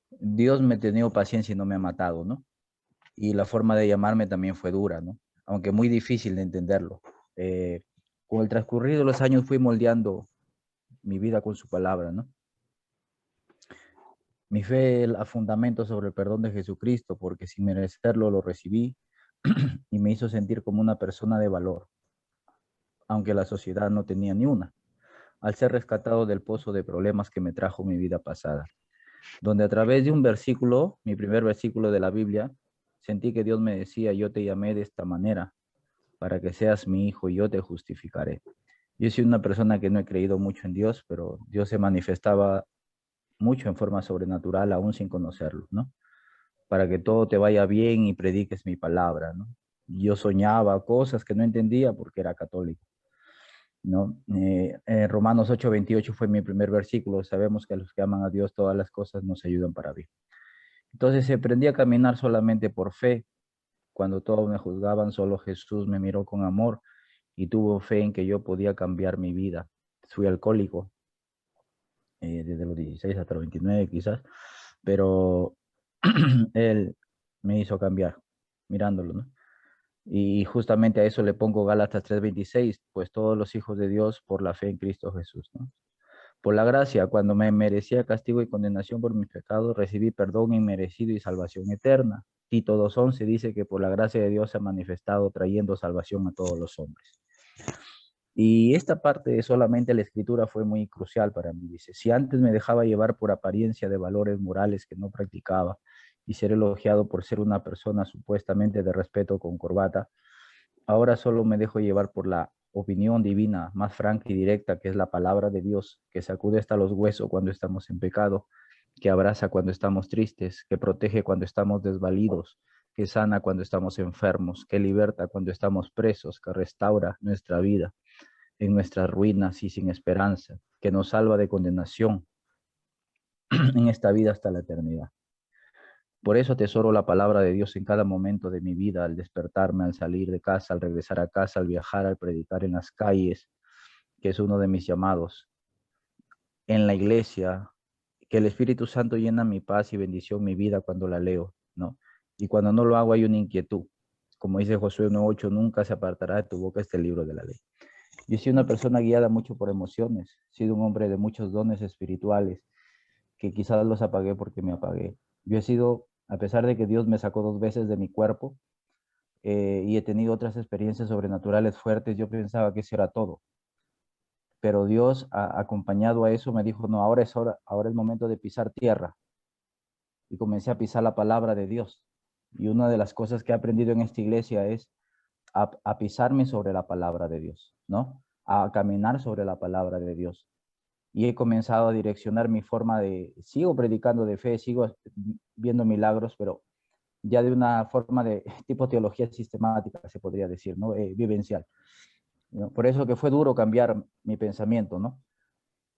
Dios me ha tenido paciencia y no me ha matado, ¿no? Y la forma de llamarme también fue dura, ¿no? Aunque muy difícil de entenderlo. Con el transcurrir de los años fui moldeando mi vida con su palabra, ¿no? Mi fe la fundamento sobre el perdón de Jesucristo, porque sin merecerlo lo recibí y me hizo sentir como una persona de valor, aunque la sociedad no tenía ni una, al ser rescatado del pozo de problemas que me trajo mi vida pasada, donde a través de un versículo, mi primer versículo de la Biblia, sentí que Dios me decía, yo te llamé de esta manera, para que seas mi hijo y yo te justificaré. Yo soy una persona que no he creído mucho en Dios, pero Dios se manifestaba mucho en forma sobrenatural, aún sin conocerlo, ¿no? Para que todo te vaya bien y prediques mi palabra, ¿no? Yo soñaba cosas que no entendía porque era católico, ¿no? Romanos 8:28 fue mi primer versículo. Sabemos que a los que aman a Dios todas las cosas nos ayudan para bien. Entonces aprendí a caminar solamente por fe. Cuando todos me juzgaban, solo Jesús me miró con amor y tuvo fe en que yo podía cambiar mi vida. Fui alcohólico desde los 16 hasta los 29 quizás, pero Él me hizo cambiar mirándolo, ¿no? Y justamente a eso le pongo Gálatas 3:26, pues todos los hijos de Dios por la fe en Cristo Jesús, ¿no? Por la gracia, cuando me merecía castigo y condenación por mis pecados, recibí perdón inmerecido y salvación eterna. Tito 2:11 dice que por la gracia de Dios se ha manifestado trayendo salvación a todos los hombres. Y esta parte de solamente la escritura fue muy crucial para mí. Dice, si antes me dejaba llevar por apariencia de valores morales que no practicaba y ser elogiado por ser una persona supuestamente de respeto con corbata, ahora solo me dejo llevar por la opinión divina más franca y directa, que es la palabra de Dios, que sacude hasta los huesos cuando estamos en pecado, que abraza cuando estamos tristes, que protege cuando estamos desvalidos, que sana cuando estamos enfermos, que liberta cuando estamos presos, que restaura nuestra vida en nuestras ruinas y sin esperanza, que nos salva de condenación en esta vida hasta la eternidad. Por eso atesoro la palabra de Dios en cada momento de mi vida, al despertarme, al salir de casa, al regresar a casa, al viajar, al predicar en las calles, que es uno de mis llamados, en la iglesia, que el Espíritu Santo llena mi paz y bendición mi vida cuando la leo, ¿no? Y cuando no lo hago hay una inquietud. Como dice Josué 1:8, nunca se apartará de tu boca este libro de la ley. Yo soy una persona guiada mucho por emociones, he sido un hombre de muchos dones espirituales, que quizás los apagué porque me apagué. Yo he sido, a pesar de que Dios me sacó 2 veces de mi cuerpo, y he tenido otras experiencias sobrenaturales fuertes, yo pensaba que eso era todo. Pero Dios, acompañado a eso, me dijo, no, ahora es momento de pisar tierra. Y comencé a pisar la palabra de Dios. Y una de las cosas que he aprendido en esta iglesia es a pisarme sobre la palabra de Dios, ¿no? A caminar sobre la palabra de Dios. Y he comenzado a direccionar mi forma sigo predicando de fe, sigo viendo milagros, pero ya de una forma de tipo teología sistemática, se podría decir, ¿no? Vivencial, ¿no? Por eso que fue duro cambiar mi pensamiento, ¿no?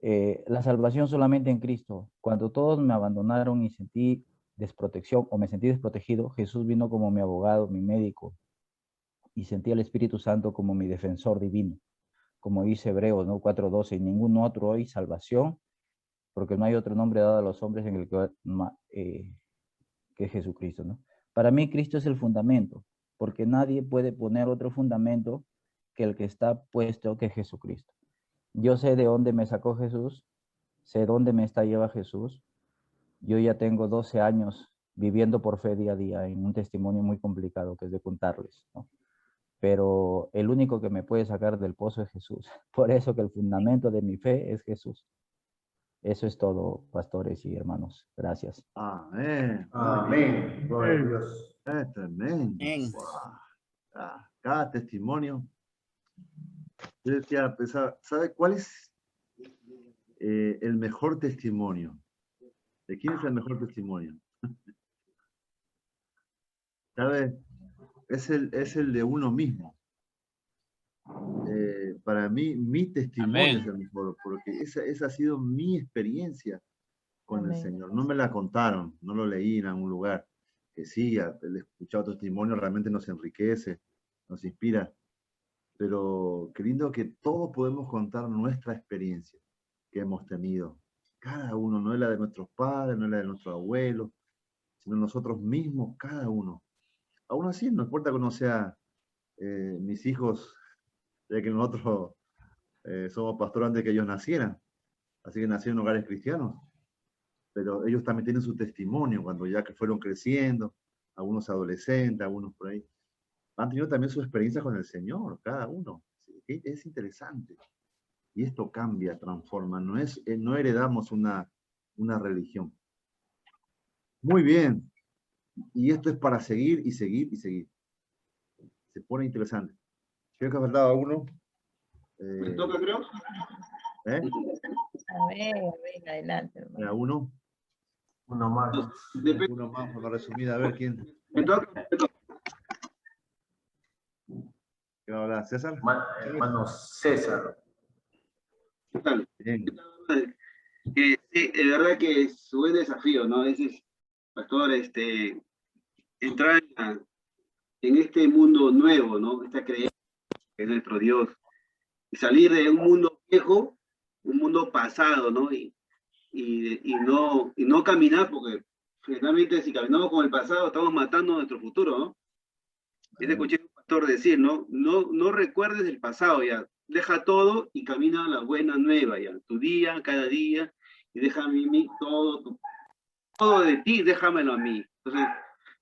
La salvación solamente en Cristo. Cuando todos me abandonaron y sentí desprotección o me sentí desprotegido, Jesús vino como mi abogado, mi médico, y sentí al Espíritu Santo como mi defensor divino. Como dice Hebreos, ¿no? 4:12, y ningún otro hay salvación, porque no hay otro nombre dado a los hombres en el que es Jesucristo, ¿no? Para mí Cristo es el fundamento, porque nadie puede poner otro fundamento que el que está puesto, que es Jesucristo. Yo sé de dónde me sacó Jesús, sé dónde me está lleva Jesús. Yo ya tengo 12 años viviendo por fe día a día en un testimonio muy complicado que es de contarles, ¿no? Pero el único que me puede sacar del pozo es Jesús. Por eso que el fundamento de mi fe es Jesús. Eso es todo, pastores y hermanos. Gracias. Amén. Amén. Gloria a Dios. Es tremendo. Amén. Wow. Cada testimonio. Yo decía, ¿sabe cuál es el mejor testimonio? ¿De quién es el mejor testimonio? ¿Sabe? Es el de uno mismo. Para mí, mi testimonio Amén. es el mejor, porque esa ha sido mi experiencia con Amén. el Señor. No me la contaron, no lo leí en algún lugar. Que sí, el escuchar testimonio realmente nos enriquece, nos inspira. Pero qué lindo que todos podemos contar nuestra experiencia que hemos tenido. Cada uno, no es la de nuestros padres, no es la de nuestros abuelos, sino nosotros mismos, cada uno. Aún así, no importa que uno sea mis hijos, ya que nosotros somos pastores antes de que ellos nacieran, así que nacieron en hogares cristianos, pero ellos también tienen su testimonio cuando ya que fueron creciendo, algunos adolescentes, algunos por ahí, han tenido también su experiencia con el Señor, cada uno. ¿Sí? Es interesante. Y esto cambia, transforma, no heredamos una religión. Muy bien. Y esto es para seguir y seguir y seguir. Se pone interesante. Creo que faltaba uno. ¿Me toca, creo? A ver, adelante, hermano. Era uno. Uno más. Uno más, por la resumida, a ver quién. ¿Me toca? ¿Qué va a hablar? ¿César? Hermano César. ¿Qué tal? Bien. Sí, de verdad que es un buen desafío, ¿no? A veces, pastor, entrar en este mundo nuevo, ¿no? Esta creencia que es nuestro Dios, y salir de un mundo viejo, un mundo pasado, ¿no? Y no caminar, porque finalmente si caminamos con el pasado, estamos matando nuestro futuro, ¿no? Yo te escuché a un pastor decir, ¿no? No recuerdes el pasado, ya. Deja todo y camina a la buena nueva, ya. Tu día, cada día, y deja a mí todo de ti, déjamelo a mí. Entonces,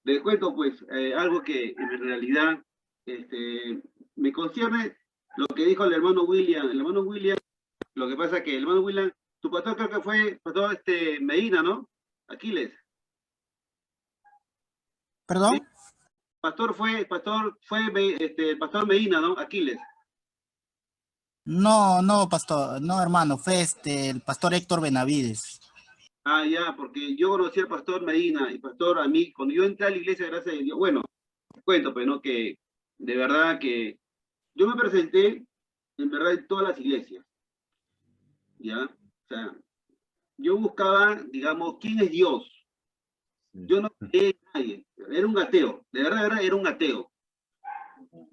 les cuento, pues, algo que en realidad me concierne lo que dijo el hermano William. El hermano William, lo que pasa es que el hermano William, tu pastor creo que fue pastor Medina, ¿no? Aquiles. ¿Perdón? ¿Sí? Pastor Medina, ¿no? Aquiles. No, no, pastor, no, hermano, fue el pastor Héctor Benavides. Ah, ya, porque yo conocí al pastor Medina, y pastor, a mí, cuando yo entré a la iglesia, gracias a Dios, bueno, cuento, pero no, que de verdad que yo me presenté, en verdad, en todas las iglesias, ¿ya? O sea, yo buscaba, digamos, ¿quién es Dios? Yo no creía en nadie, era un ateo, de verdad, era un ateo.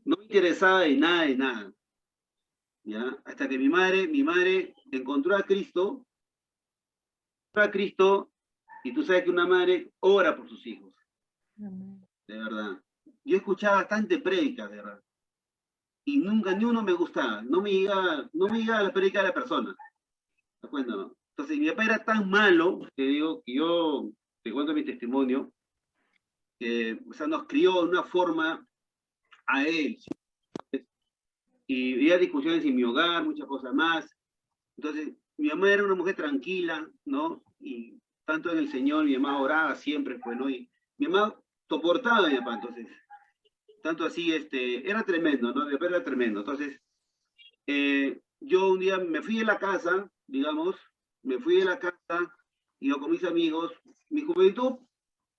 No me interesaba de nada, ¿ya? Hasta que mi madre encontró a Cristo, y tú sabes que una madre ora por sus hijos, de verdad. Yo escuchaba bastante prédicas, de verdad, y nunca, ni uno me gustaba, no me llegaba la prédica de la persona, ¿te acuerdas, no? Entonces, mi papá era tan malo, te digo, que yo, te cuento mi testimonio, que, o sea, nos crió de una forma a él, y había discusiones en mi hogar, muchas cosas más. Entonces, mi mamá era una mujer tranquila, ¿no? Y tanto en el Señor, mi mamá oraba siempre, pues, ¿no? Y mi mamá soportaba a mi papá, entonces, tanto así, era tremendo, ¿no? Mi papá era tremendo. Entonces, yo un día me fui de la casa, digamos, me fui de la casa, iba con mis amigos, mi juventud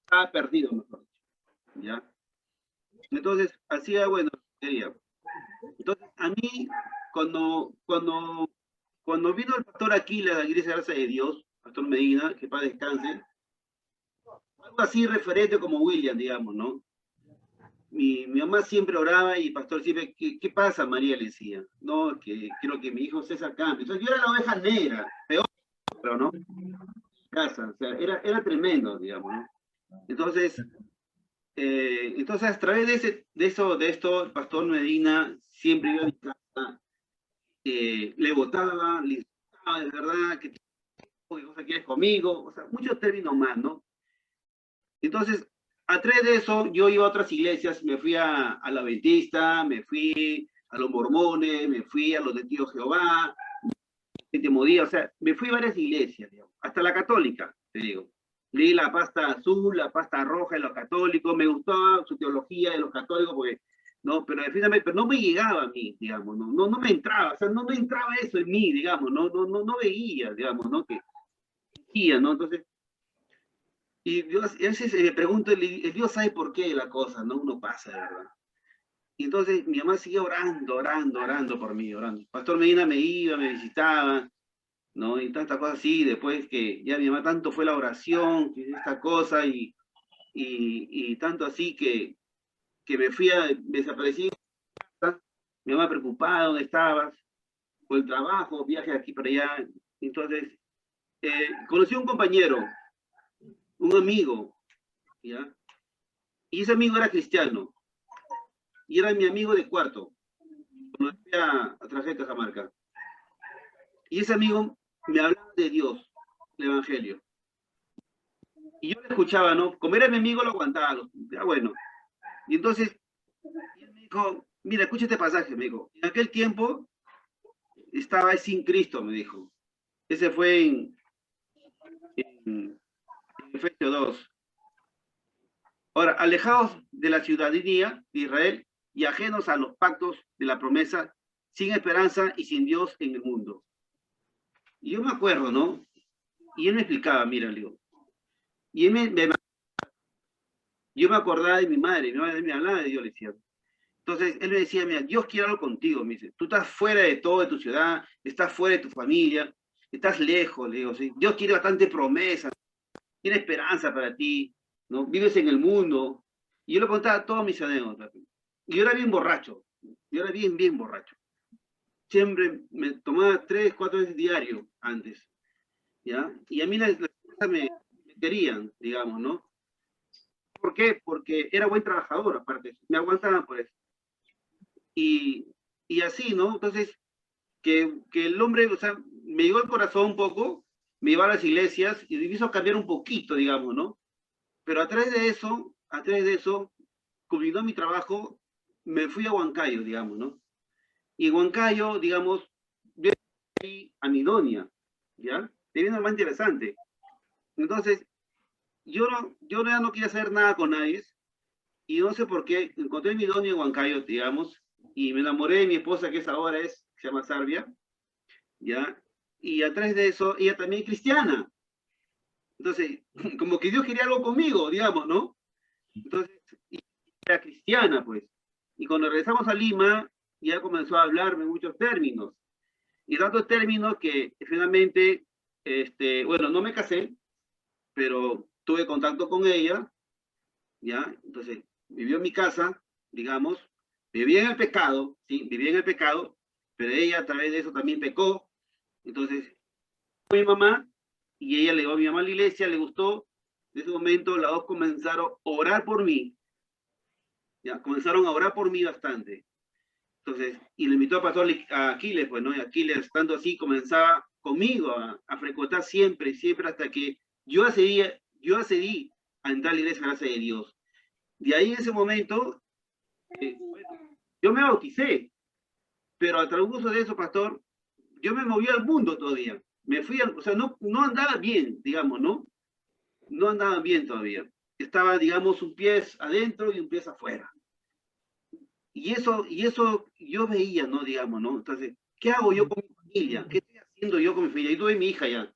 estaba perdido, mejor dicho, ¿ya? Entonces, hacía, bueno, quería. Entonces, a mí, cuando vino el pastor Aquila de la Iglesia Gracia de Dios, pastor Medina, que para descanse, algo así referente como William, digamos, ¿no? Mi mamá siempre oraba y el pastor siempre, ¿qué pasa, María? Le decía, no, que quiero que mi hijo César cambie. Entonces yo era la oveja negra, peor, pero no, casa, o sea, era tremendo, digamos, ¿no? Entonces, a través de esto, el pastor Medina siempre iba a mi casa, le votaba, le insultaba, de verdad, ¿qué cosa quieres conmigo? O sea, muchos términos más, ¿no? Entonces, a través de eso, yo iba a otras iglesias, me fui a la Adventista, me fui a los mormones, me fui a los de Tío Jehová, o sea, me fui a varias iglesias, digamos, hasta la católica, te digo. Leí la pasta azul, la pasta roja de los católicos, me gustaba su teología de los católicos, porque, no, pero no me llegaba a mí, digamos, no me entraba, o sea, no entraba eso en mí, digamos, no veía, digamos, ¿no? Que veía, ¿no? Entonces, y Dios, a veces me pregunto, el Dios sabe por qué la cosa, ¿no? Uno pasa, de verdad. Y entonces mi mamá sigue orando por mí, orando. Pastor Medina me iba, me visitaba, ¿no? Y tantas cosas así, después que ya mi mamá tanto fue la oración, que esta cosa, y tanto así que desaparecí, mi mamá preocupada, ¿dónde estabas? Por el trabajo, viaje aquí para allá. Entonces, conocí a un compañero, un amigo, ¿ya? Y ese amigo era cristiano, y era mi amigo de cuarto, cuando fui a trabajar en Cajamarca. Y ese amigo me hablaba de Dios, del Evangelio. Y yo le escuchaba, ¿no? Como era mi amigo, lo aguantaba, ya bueno. Y entonces, él me dijo, mira, escucha este pasaje, me dijo. En aquel tiempo estaba sin Cristo, me dijo. Ese fue en Efesios 2. Ahora, alejados de la ciudadanía de Israel y ajenos a los pactos de la promesa, sin esperanza y sin Dios en el mundo. Y yo me acuerdo, ¿no? Y él me explicaba, mira, le digo. Y él yo me acordaba de mi madre me hablaba de Dios, le decía. Entonces, él me decía, mira, Dios quiere algo contigo, me dice. Tú estás fuera de todo, de tu ciudad, estás fuera de tu familia, estás lejos, le digo, ¿sí? Dios quiere bastante promesa, tiene esperanza para ti, ¿no? Vives en el mundo. Y yo le contaba todos mis anécdotas. Y yo era bien borracho, yo era bien borracho. Siempre me tomaba 3, 4 veces diario antes, ¿ya? Y a mí las cosas me querían, digamos, ¿no? ¿Por qué? Porque era buen trabajador, aparte, me aguantaban por eso. Y así, ¿no? Entonces, que el hombre, o sea, me llegó el corazón un poco, me iba a las iglesias y me hizo cambiar un poquito, digamos, ¿no? Pero a través de eso, culminó mi trabajo, me fui a Huancayo, digamos, ¿no? Y en Huancayo, digamos, yo fui a Midonia, ¿ya? Sería algo más interesante. Entonces, yo ya no quería hacer nada con nadie, y no sé por qué, encontré Midonia en Huancayo, digamos, y me enamoré de mi esposa, que es ahora es se llama Sarbia, ¿ya? Y a través de eso, ella también es cristiana. Entonces, como que Dios quería algo conmigo, digamos, ¿no? Entonces, era cristiana, pues. Y cuando regresamos a Lima, ya comenzó a hablarme muchos términos. Y tantos términos que finalmente, bueno, no me casé, pero tuve contacto con ella, ¿ya? Entonces, vivió en mi casa, digamos, vivía en el pecado, ¿sí? Vivía en el pecado, pero ella a través de eso también pecó. Entonces, mi mamá, y ella le llevó a mi mamá a la iglesia, le gustó. En ese momento, las dos comenzaron a orar por mí, ¿ya? Comenzaron a orar por mí bastante. Entonces, y le invitó a pastor a Aquiles, pues, ¿no? Y Aquiles, estando así, comenzaba conmigo a frecuentar siempre, siempre, hasta que yo accedí a entrar a la iglesia, gracias a Dios. De ahí, en ese momento, bueno, yo me bauticé, pero a través de eso, pastor, yo me moví al mundo todavía. Me fui, o sea, no andaba bien, digamos, ¿no? No andaba bien todavía. Estaba, digamos, un pie adentro y un pie afuera. Y eso yo veía, ¿no? Digamos, ¿no? Entonces, ¿qué hago yo con mi familia? ¿Qué estoy haciendo yo con mi familia? Y tuve mi hija ya.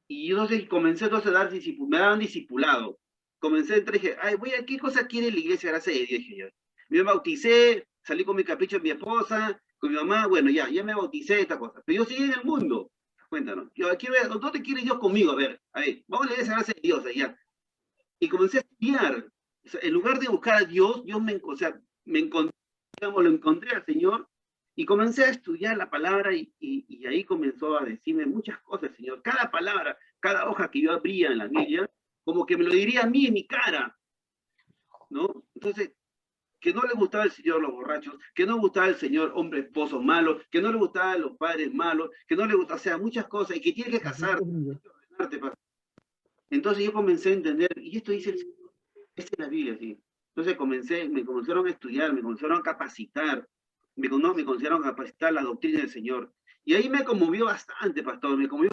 Y entonces comencé entonces a dar discipulado, me daban discipulado. Comencé, entonces dije, ay, ¿qué cosa quiere la iglesia? Gracias a Dios, dije yo. Me bauticé, salí con mi capricho de mi esposa, con mi mamá, bueno, ya me bauticé, esta cosa. Pero yo seguí en el mundo. Cuéntanos. Yo quiero ver, ¿dónde quiere Dios conmigo? A ver, vamos a la iglesia, gracias a Dios, allá. Y comencé a estudiar. O sea, en lugar de buscar a Dios, me encontré, digamos, lo encontré al Señor y comencé a estudiar la palabra y ahí comenzó a decirme muchas cosas, Señor. Cada palabra, cada hoja que yo abría en la Biblia, como que me lo diría a mí en mi cara, ¿no? Entonces, que no le gustaba al Señor los borrachos, que no le gustaba al Señor hombres esposos malos, que no le gustaban los padres malos, que no le gustaba, o sea, muchas cosas, y que tiene que casarte. Entonces yo comencé a entender, y esto dice el Señor, esta es la Biblia, sí. Entonces me comenzaron a estudiar, me comenzaron a capacitar, me comenzaron a capacitar la doctrina del Señor. Y ahí me conmovió bastante, pastor, me conmovió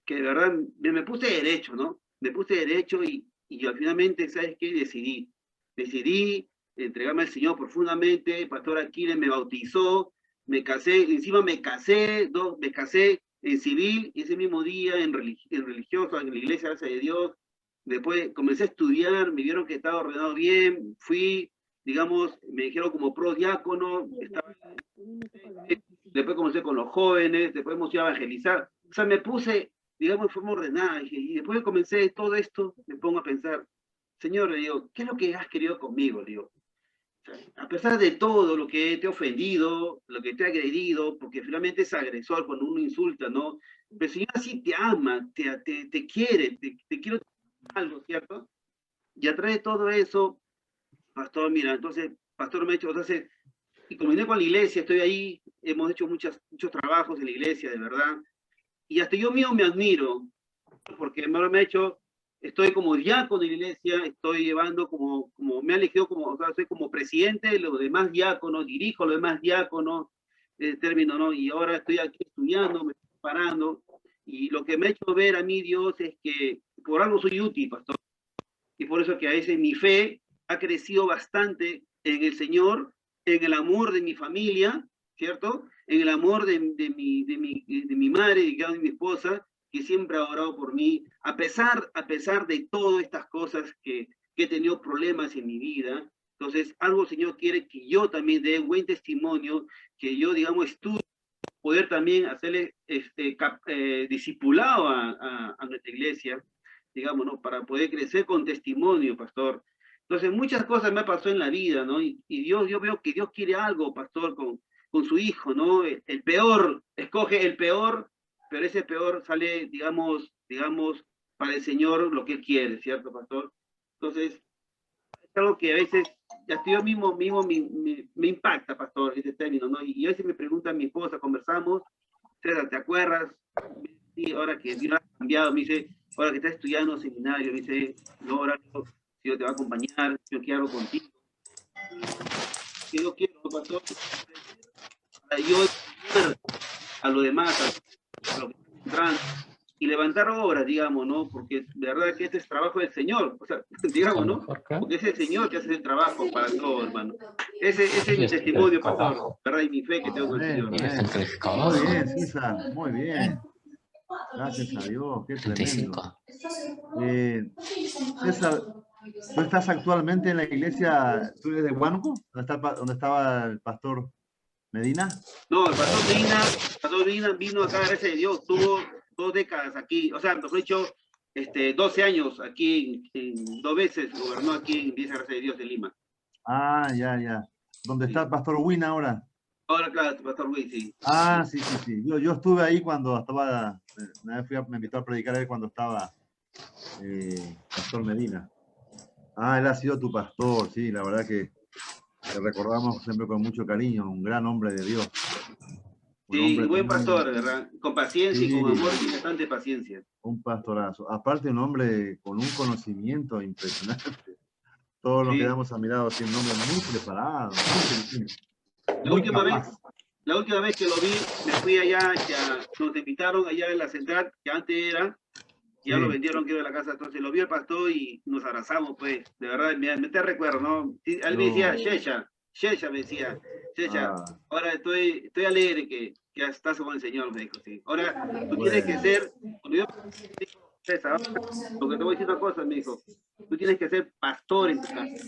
que de verdad me puse derecho, ¿no? Me puse derecho y yo finalmente, ¿sabes qué? Decidí entregarme al Señor profundamente. Pastor Aquiles me bautizó, me casé, encima me casé en civil, ese mismo día en religioso, en la iglesia, gracias a Dios. Después comencé a estudiar, me vieron que estaba ordenado bien, fui, digamos, me dijeron como prodiácono, después comencé con los jóvenes, después hemos ido a evangelizar. O sea, me puse, digamos, de forma ordenada, y después que comencé todo esto, me pongo a pensar, Señor, le digo, ¿qué es lo que has querido conmigo? Le digo, a pesar de todo lo que te he ofendido, lo que te he agredido, porque finalmente es agresor cuando uno insulta, ¿no? Pero el Señor así te ama, te quiere, te quiero algo, ¿cierto? Y a través de todo eso, pastor, mira, entonces, pastor me ha hecho, entonces, y comencé con la iglesia, estoy ahí, hemos hecho muchos trabajos en la iglesia, de verdad, y hasta yo mismo me admiro, porque me ha hecho, estoy como diácono de la iglesia, estoy llevando como me ha elegido como, o sea, soy como presidente de los demás diáconos, dirijo a los demás diáconos, término, ¿no? Y ahora estoy aquí estudiando, me estoy preparando, y lo que me ha hecho ver a mí Dios es que por algo soy útil, pastor, y por eso que a veces mi fe ha crecido bastante en el Señor, en el amor de mi familia, ¿cierto? En el amor de mi madre, de mi esposa, que siempre ha orado por mí, a pesar de todas estas cosas que he tenido problemas en mi vida. Entonces, algo el Señor quiere que yo también dé buen testimonio, que yo, digamos, estudie, poder también hacerle discipulado a nuestra iglesia, digamos, ¿no? Para poder crecer con testimonio, pastor. Entonces, muchas cosas me pasó en la vida, ¿no? Y Dios, yo veo que Dios quiere algo, pastor, con su hijo, ¿no? El peor, escoge el peor, pero ese peor sale, digamos, para el Señor lo que Él quiere, ¿cierto, pastor? Entonces, es algo que a veces, hasta yo mismo me impacta, pastor, ese término, ¿no? Y a veces me pregunta mi esposa, conversamos, César, ¿te acuerdas? Sí, ahora que Dios ha cambiado, me dice, ahora que estás estudiando seminario, me dice, no, ahora Dios te va a acompañar, yo quiero algo contigo. Que yo quiero, pastor, para yo a lo demás, a lo que está entrando, y levantar obras, digamos, ¿no? Porque de verdad que este es trabajo del Señor, o sea, digamos, ¿no? Porque es el Señor que hace el trabajo para todos, hermano. Ese es mi testimonio, pastor, ¿verdad? Y mi fe que tengo con el Señor. Muy bien, César, muy bien. Gracias a Dios, qué tremendo. César, ¿tú estás actualmente en la iglesia, tú eres de Huánuco? ¿Dónde estaba el pastor Medina? No, el pastor Medina vino acá, gracias a Dios, tuvo 2 décadas aquí, o sea, mejor dicho, 12 años aquí, en 2 veces gobernó aquí en Villa, gracias a Dios, en Lima. Ah, ya. ¿Dónde está el pastor Win ahora? Ahora, claro, el pastor Luis, sí. Ah, sí. Yo estuve ahí cuando estaba, una vez me invitó a predicar a él cuando estaba pastor Medina. Ah, él ha sido tu pastor, sí, la verdad que te recordamos siempre con mucho cariño, un gran hombre de Dios. Sí, buen pastor, ¿verdad? Con paciencia y con amor y bastante paciencia. Un pastorazo. Aparte, un hombre con un conocimiento impresionante. Todos nos quedamos admirados, sí, un hombre muy preparado, muy capaz. La última vez que lo vi, me fui allá, nos invitaron allá en la central, que antes era, ya lo vendieron, que era la casa, entonces lo vi al pastor y nos abrazamos, pues, de verdad, me te recuerdo, ¿no? Él me decía, Shesha, me decía, Shesha, ahora estoy alegre que estás con el Señor, me dijo, sí. Ahora, tú tienes que ser, cuando yo César, porque te voy a decir una cosa, me dijo, tú tienes que ser pastor en tu casa.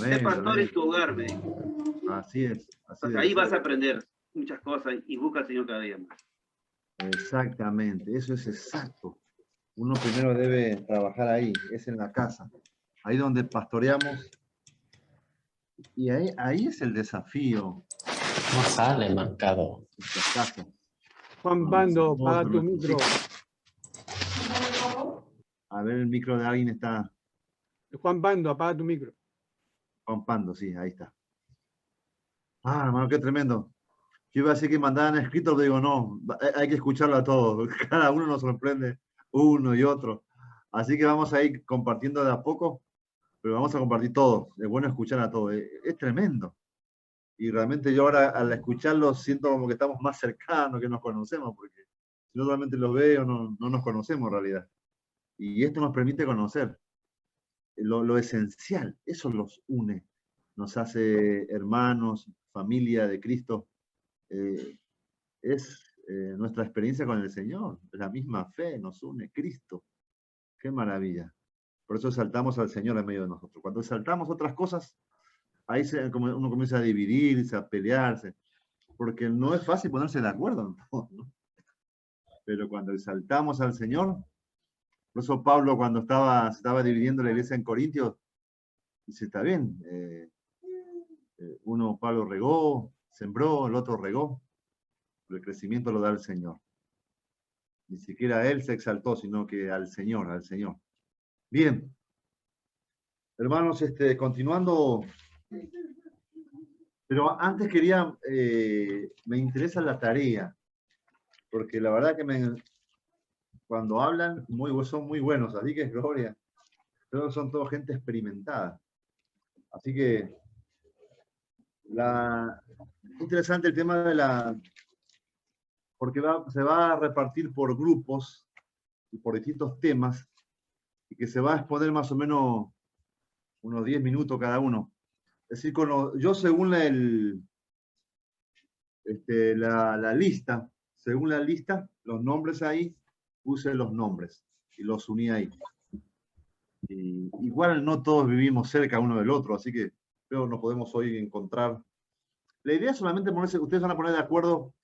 Ser pastor en tu hogar, me dijo. Así es. Ahí vas a aprender muchas cosas y busca al Señor cada día más. Exactamente, eso es exacto. Uno primero debe trabajar ahí, es en la casa. Ahí donde pastoreamos. Y ahí es el desafío. No sale marcado. Juan Bando, paga tu micro. A ver, el micro de alguien está. Juan Bando, apaga tu micro. Juan Bando, sí, ahí está. Ah, hermano, qué tremendo. Yo iba a decir que mandaban escrito, pero digo, no, hay que escucharlo a todos. Cada uno nos sorprende, uno y otro. Así que vamos a ir compartiendo de a poco, pero vamos a compartir todo. Es bueno escuchar a todos. Es tremendo. Y realmente yo ahora al escucharlo siento como que estamos más cercanos, que nos conocemos, porque si no solamente los veo, no nos conocemos en realidad. Y esto nos permite conocer lo esencial, eso los une, nos hace hermanos, familia de Cristo. Es nuestra experiencia con el Señor, la misma fe nos une, Cristo. Qué maravilla. Por eso exaltamos al Señor en medio de nosotros. Cuando exaltamos otras cosas, ahí uno comienza a dividirse, a pelearse, porque no es fácil ponerse de acuerdo en todo, ¿no? Pero cuando exaltamos al Señor, por eso Pablo cuando se estaba dividiendo la iglesia en Corintios, dice, está bien, Pablo regó, sembró, el otro regó, pero el crecimiento lo da el Señor. Ni siquiera él se exaltó, sino que al Señor, al Señor. Bien. Hermanos, continuando, pero antes quería, me interesa la tarea, porque la verdad que cuando hablan son muy buenos, así que gloria. Pero son toda gente experimentada. Así que interesante el tema porque se va a repartir por grupos y por distintos temas y que se va a exponer más o menos unos 10 minutos cada uno. Es decir, yo según la lista, los nombres ahí, puse los nombres y los uní ahí. Y igual no todos vivimos cerca uno del otro, así que creo que nos podemos hoy encontrar. La idea es solamente ponerse, ustedes van a poner de acuerdo,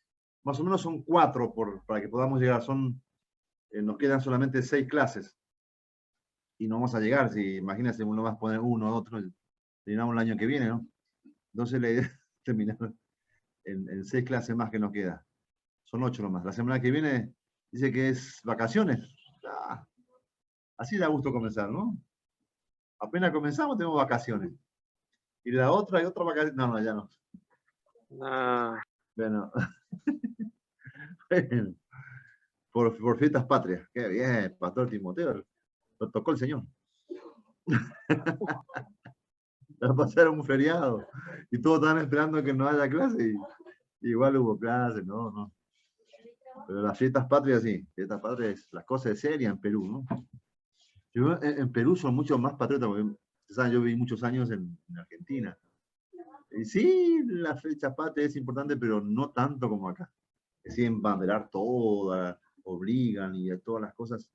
más o menos son 4 para que podamos llegar, nos quedan solamente 6 clases. Y no vamos a llegar, si imagínense, uno va a poner 1, otro, terminamos el año que viene, ¿no? Entonces la idea es terminar en 6 clases más que nos queda. Son 8 nomás. La semana que viene dice que es vacaciones. Así da gusto comenzar, ¿no? Apenas comenzamos tenemos vacaciones. Y la otra, hay otra vacaciones. No, ya no. Bueno. por fiestas patrias. Qué bien, Pastor Timoteo. Lo tocó el Señor. La pasaron un feriado. Y todos estaban esperando que no haya clase. Y igual hubo clase, no. Pero las fiestas patrias sí. Fiestas patrias, las cosas serias en Perú, ¿no? Yo en Perú son mucho más patriotas, porque ustedes saben, yo viví muchos años en Argentina. Y sí, la fecha patria es importante, pero no tanto como acá. Deciden banderar todas, obligan y a todas las cosas.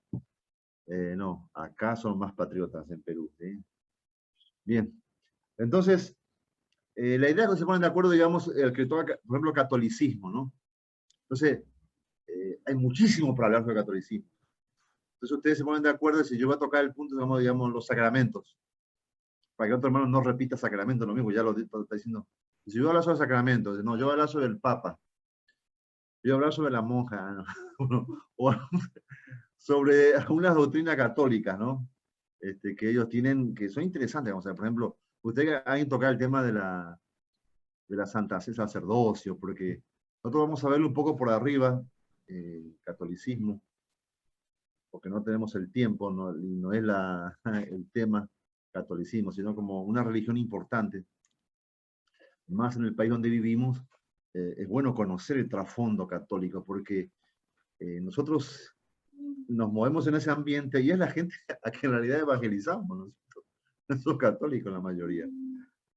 No, acá son más patriotas en Perú. ¿Sí? Bien, entonces, la idea es que se ponen de acuerdo, digamos, el que toca, por ejemplo, catolicismo, ¿no? Entonces, hay muchísimo para hablar sobre catolicismo. Entonces ustedes se ponen de acuerdo si yo voy a tocar el punto, digamos, los sacramentos. Para que otro hermano no repita sacramento, lo mismo, ya lo está diciendo. Si yo voy a hablar sobre sacramentos, no, yo voy a hablar sobre el Papa. Yo voy a hablar sobre la monja, ¿no? O sobre algunas doctrinas católicas, ¿no? Que ellos tienen, que son interesantes. O sea, por ejemplo, ustedes han tocado el tema de la Santa Sé sacerdocio, porque nosotros vamos a verlo un poco por arriba, catolicismo, porque no tenemos el tiempo, no es el tema catolicismo, sino como una religión importante. Más en el país donde vivimos, es bueno conocer el trasfondo católico, porque nosotros nos movemos en ese ambiente y es la gente a que en realidad evangelizamos, ¿no? Son católicos la mayoría.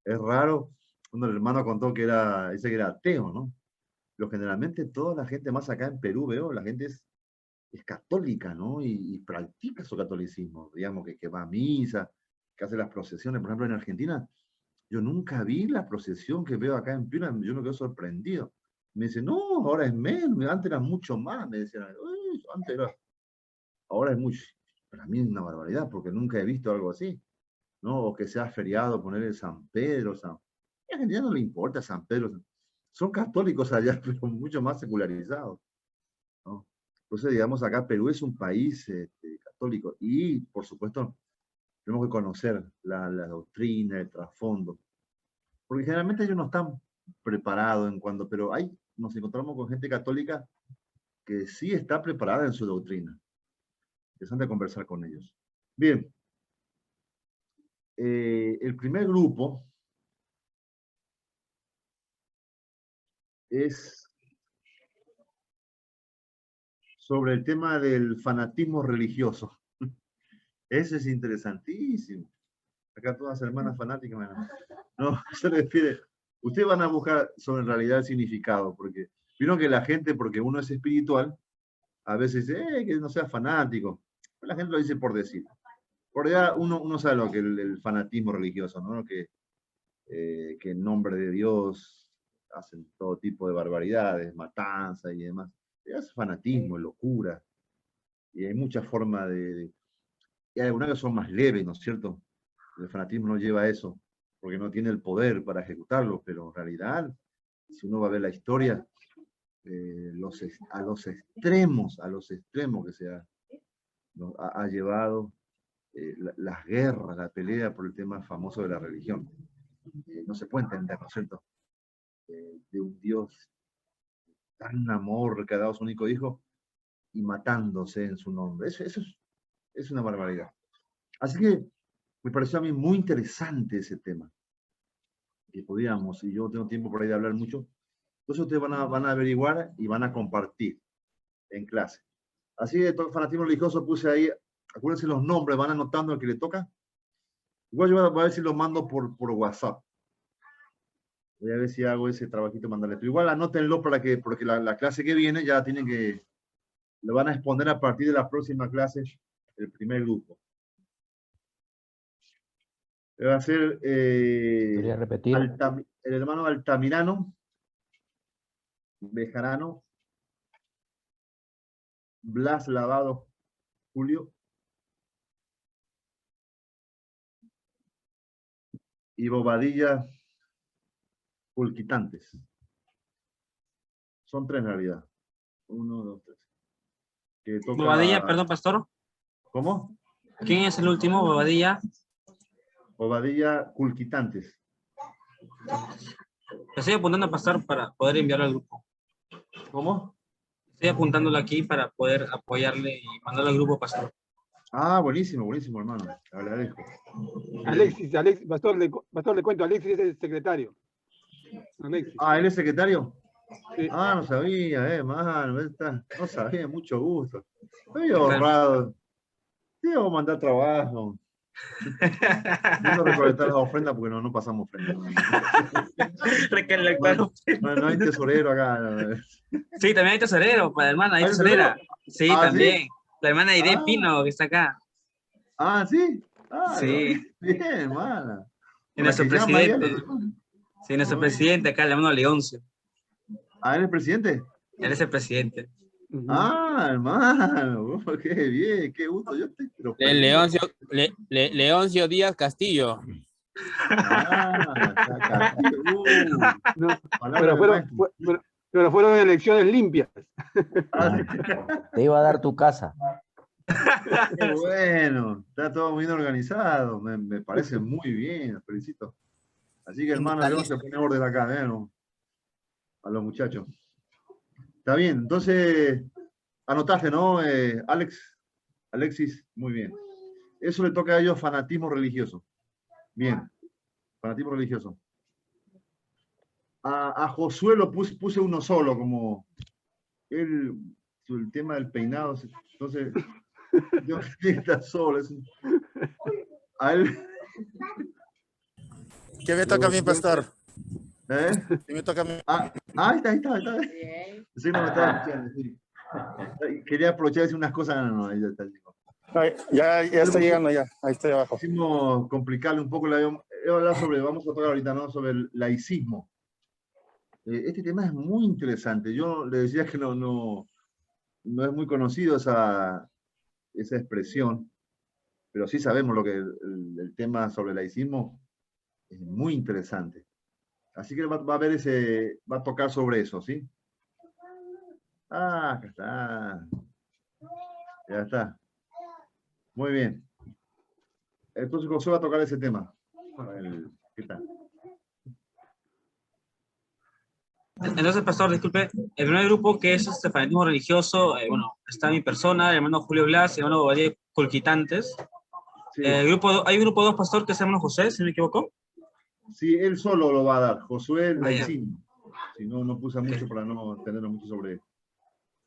Es raro, cuando el hermano contó que dice que era ateo, ¿no? Pero generalmente toda la gente, más acá en Perú veo, la gente es católica, ¿no? Y practica su catolicismo, digamos, que va a misa, que hace las procesiones. Por ejemplo, en Argentina, yo nunca vi la procesión que veo acá en Piura, yo me quedo sorprendido. Me dice, no, ahora es menos, antes era mucho más, me decían, antes era, ahora es mucho. Para mí es una barbaridad, porque nunca he visto algo así, ¿no? O que sea feriado, poner el San Pedro, a la gente ya no le importa San Pedro, son católicos allá, pero mucho más secularizados, ¿no? Entonces, digamos, acá Perú es un país católico y, por supuesto, tenemos que conocer la doctrina, el trasfondo, porque generalmente ellos no están preparados pero nos encontramos con gente católica que sí está preparada en su doctrina. Interesante conversar con ellos. Bien. El primer grupo es sobre el tema del fanatismo religioso. Ese es interesantísimo. Acá todas hermanas fanáticas, no, se refiere. Ustedes van a buscar sobre en realidad el significado, porque vieron que la gente, porque uno es espiritual, a veces dice, que no sea fanático. La gente lo dice por decir. Por allá uno sabe lo que es el fanatismo religioso, ¿no? Que en nombre de Dios hacen todo tipo de barbaridades, matanza y demás. Es fanatismo, locura. Y hay muchas formas y hay algunas que son más leves, ¿no es cierto? El fanatismo no lleva a eso, porque no tiene el poder para ejecutarlo, pero en realidad, si uno va a ver la historia, a los extremos que se ha llevado las guerras, la pelea por el tema famoso de la religión. No se puede entender, ¿no es cierto? De un Dios tan amor que ha dado a su único hijo y matándose en su nombre. Eso es una barbaridad. Así que me pareció a mí muy interesante ese tema. Que podíamos, y yo no tengo tiempo por ahí de hablar mucho, entonces ustedes van a averiguar y van a compartir en clase. Así de todo el fanatismo religioso puse ahí, acuérdense los nombres, van anotando el que le toca. Igual yo voy a ver si lo mando por WhatsApp. Voy a ver si hago ese trabajito, mandarle. Pero igual anótenlo porque la clase que viene ya tienen que, lo van a exponer a partir de la próxima clase, el primer grupo. Va a ser ¿Podría repetir? el hermano Altamirano, Bejarano, Blas Lavado Julio y Bobadilla Pulquitantes. Son tres en realidad. 1, 2, 3. Bobadilla, perdón, pastor. ¿Cómo? ¿Quién es el último? Bobadilla. Bobadilla Pulquitantes. Estoy apuntando, pastor, para poder enviarlo al grupo. ¿Cómo? Estoy apuntándolo aquí para poder apoyarle y mandarlo al grupo, pastor. Ah, buenísimo, buenísimo, hermano. Te agradezco. Alexis, pastor, le cuento, Alexis es el secretario. Alexis. Ah, ¿él es secretario? Sí. Ah, no sabía, hermano. No sabía, mucho gusto. Estoy ahorrado. Te voy a mandar trabajo. No recolectar la ofrenda porque no pasamos ofrenda. No hay tesorero acá. Sí, también hay tesorero, para la hermana, hay tesorera. Sí, también. ¿Sí? La hermana Aide Pino, que está acá. Ah, ¿sí? Sí. Bien, hermana. Y nuestro presidente. Sí, nuestro presidente acá, el hermano Leoncio. ¿Ah, él es presidente? Él es el presidente. Ah, hermano, qué bien, qué gusto. Yo estoy, Leoncio Díaz Castillo. Pero fueron elecciones limpias. Te iba a dar tu casa. Qué bueno, está todo muy bien organizado. Me parece muy bien, los felicito. Así que, hermano, León se pone orden acá, ¿no? A los muchachos. Está bien, entonces, anotaste, ¿no, Alexis? Muy bien. Eso le toca a ellos fanatismo religioso. Bien, fanatismo religioso. A Josué lo puse uno solo, como el tema del peinado. Entonces, yo está solo. A él. ¿Qué me toca a mí, pastor? ¿Eh? ¿Qué me toca a mí? Ahí está. Sí, no me estaba escuchando, sí. Quería aprovechar de decir unas cosas. No, ahí ya está. Ya está llegando ya. Ahí estoy abajo. Quisimos complicarle un poco. Vamos a tocar ahorita, ¿no? Sobre el laicismo. Este tema es muy interesante. Yo le decía que no es muy conocido esa expresión, pero sí sabemos lo que el tema sobre el laicismo es muy interesante. Así que va a tocar sobre eso, ¿sí? Ah, acá está. Ya está. Muy bien. Entonces José va a tocar ese tema. ¿Qué tal? Entonces, pastor, disculpe, el primer grupo que es este fanatismo religioso, bueno, está mi persona, el hermano Julio Blas, el hermano Bobadilla Colquitantes. Sí. Hay un grupo 2, pastor, que es el hermano José, si no me equivoco. Sí, él solo lo va a dar, Josué laicismo. Si no, no puse mucho para no tenerlo mucho sobre él.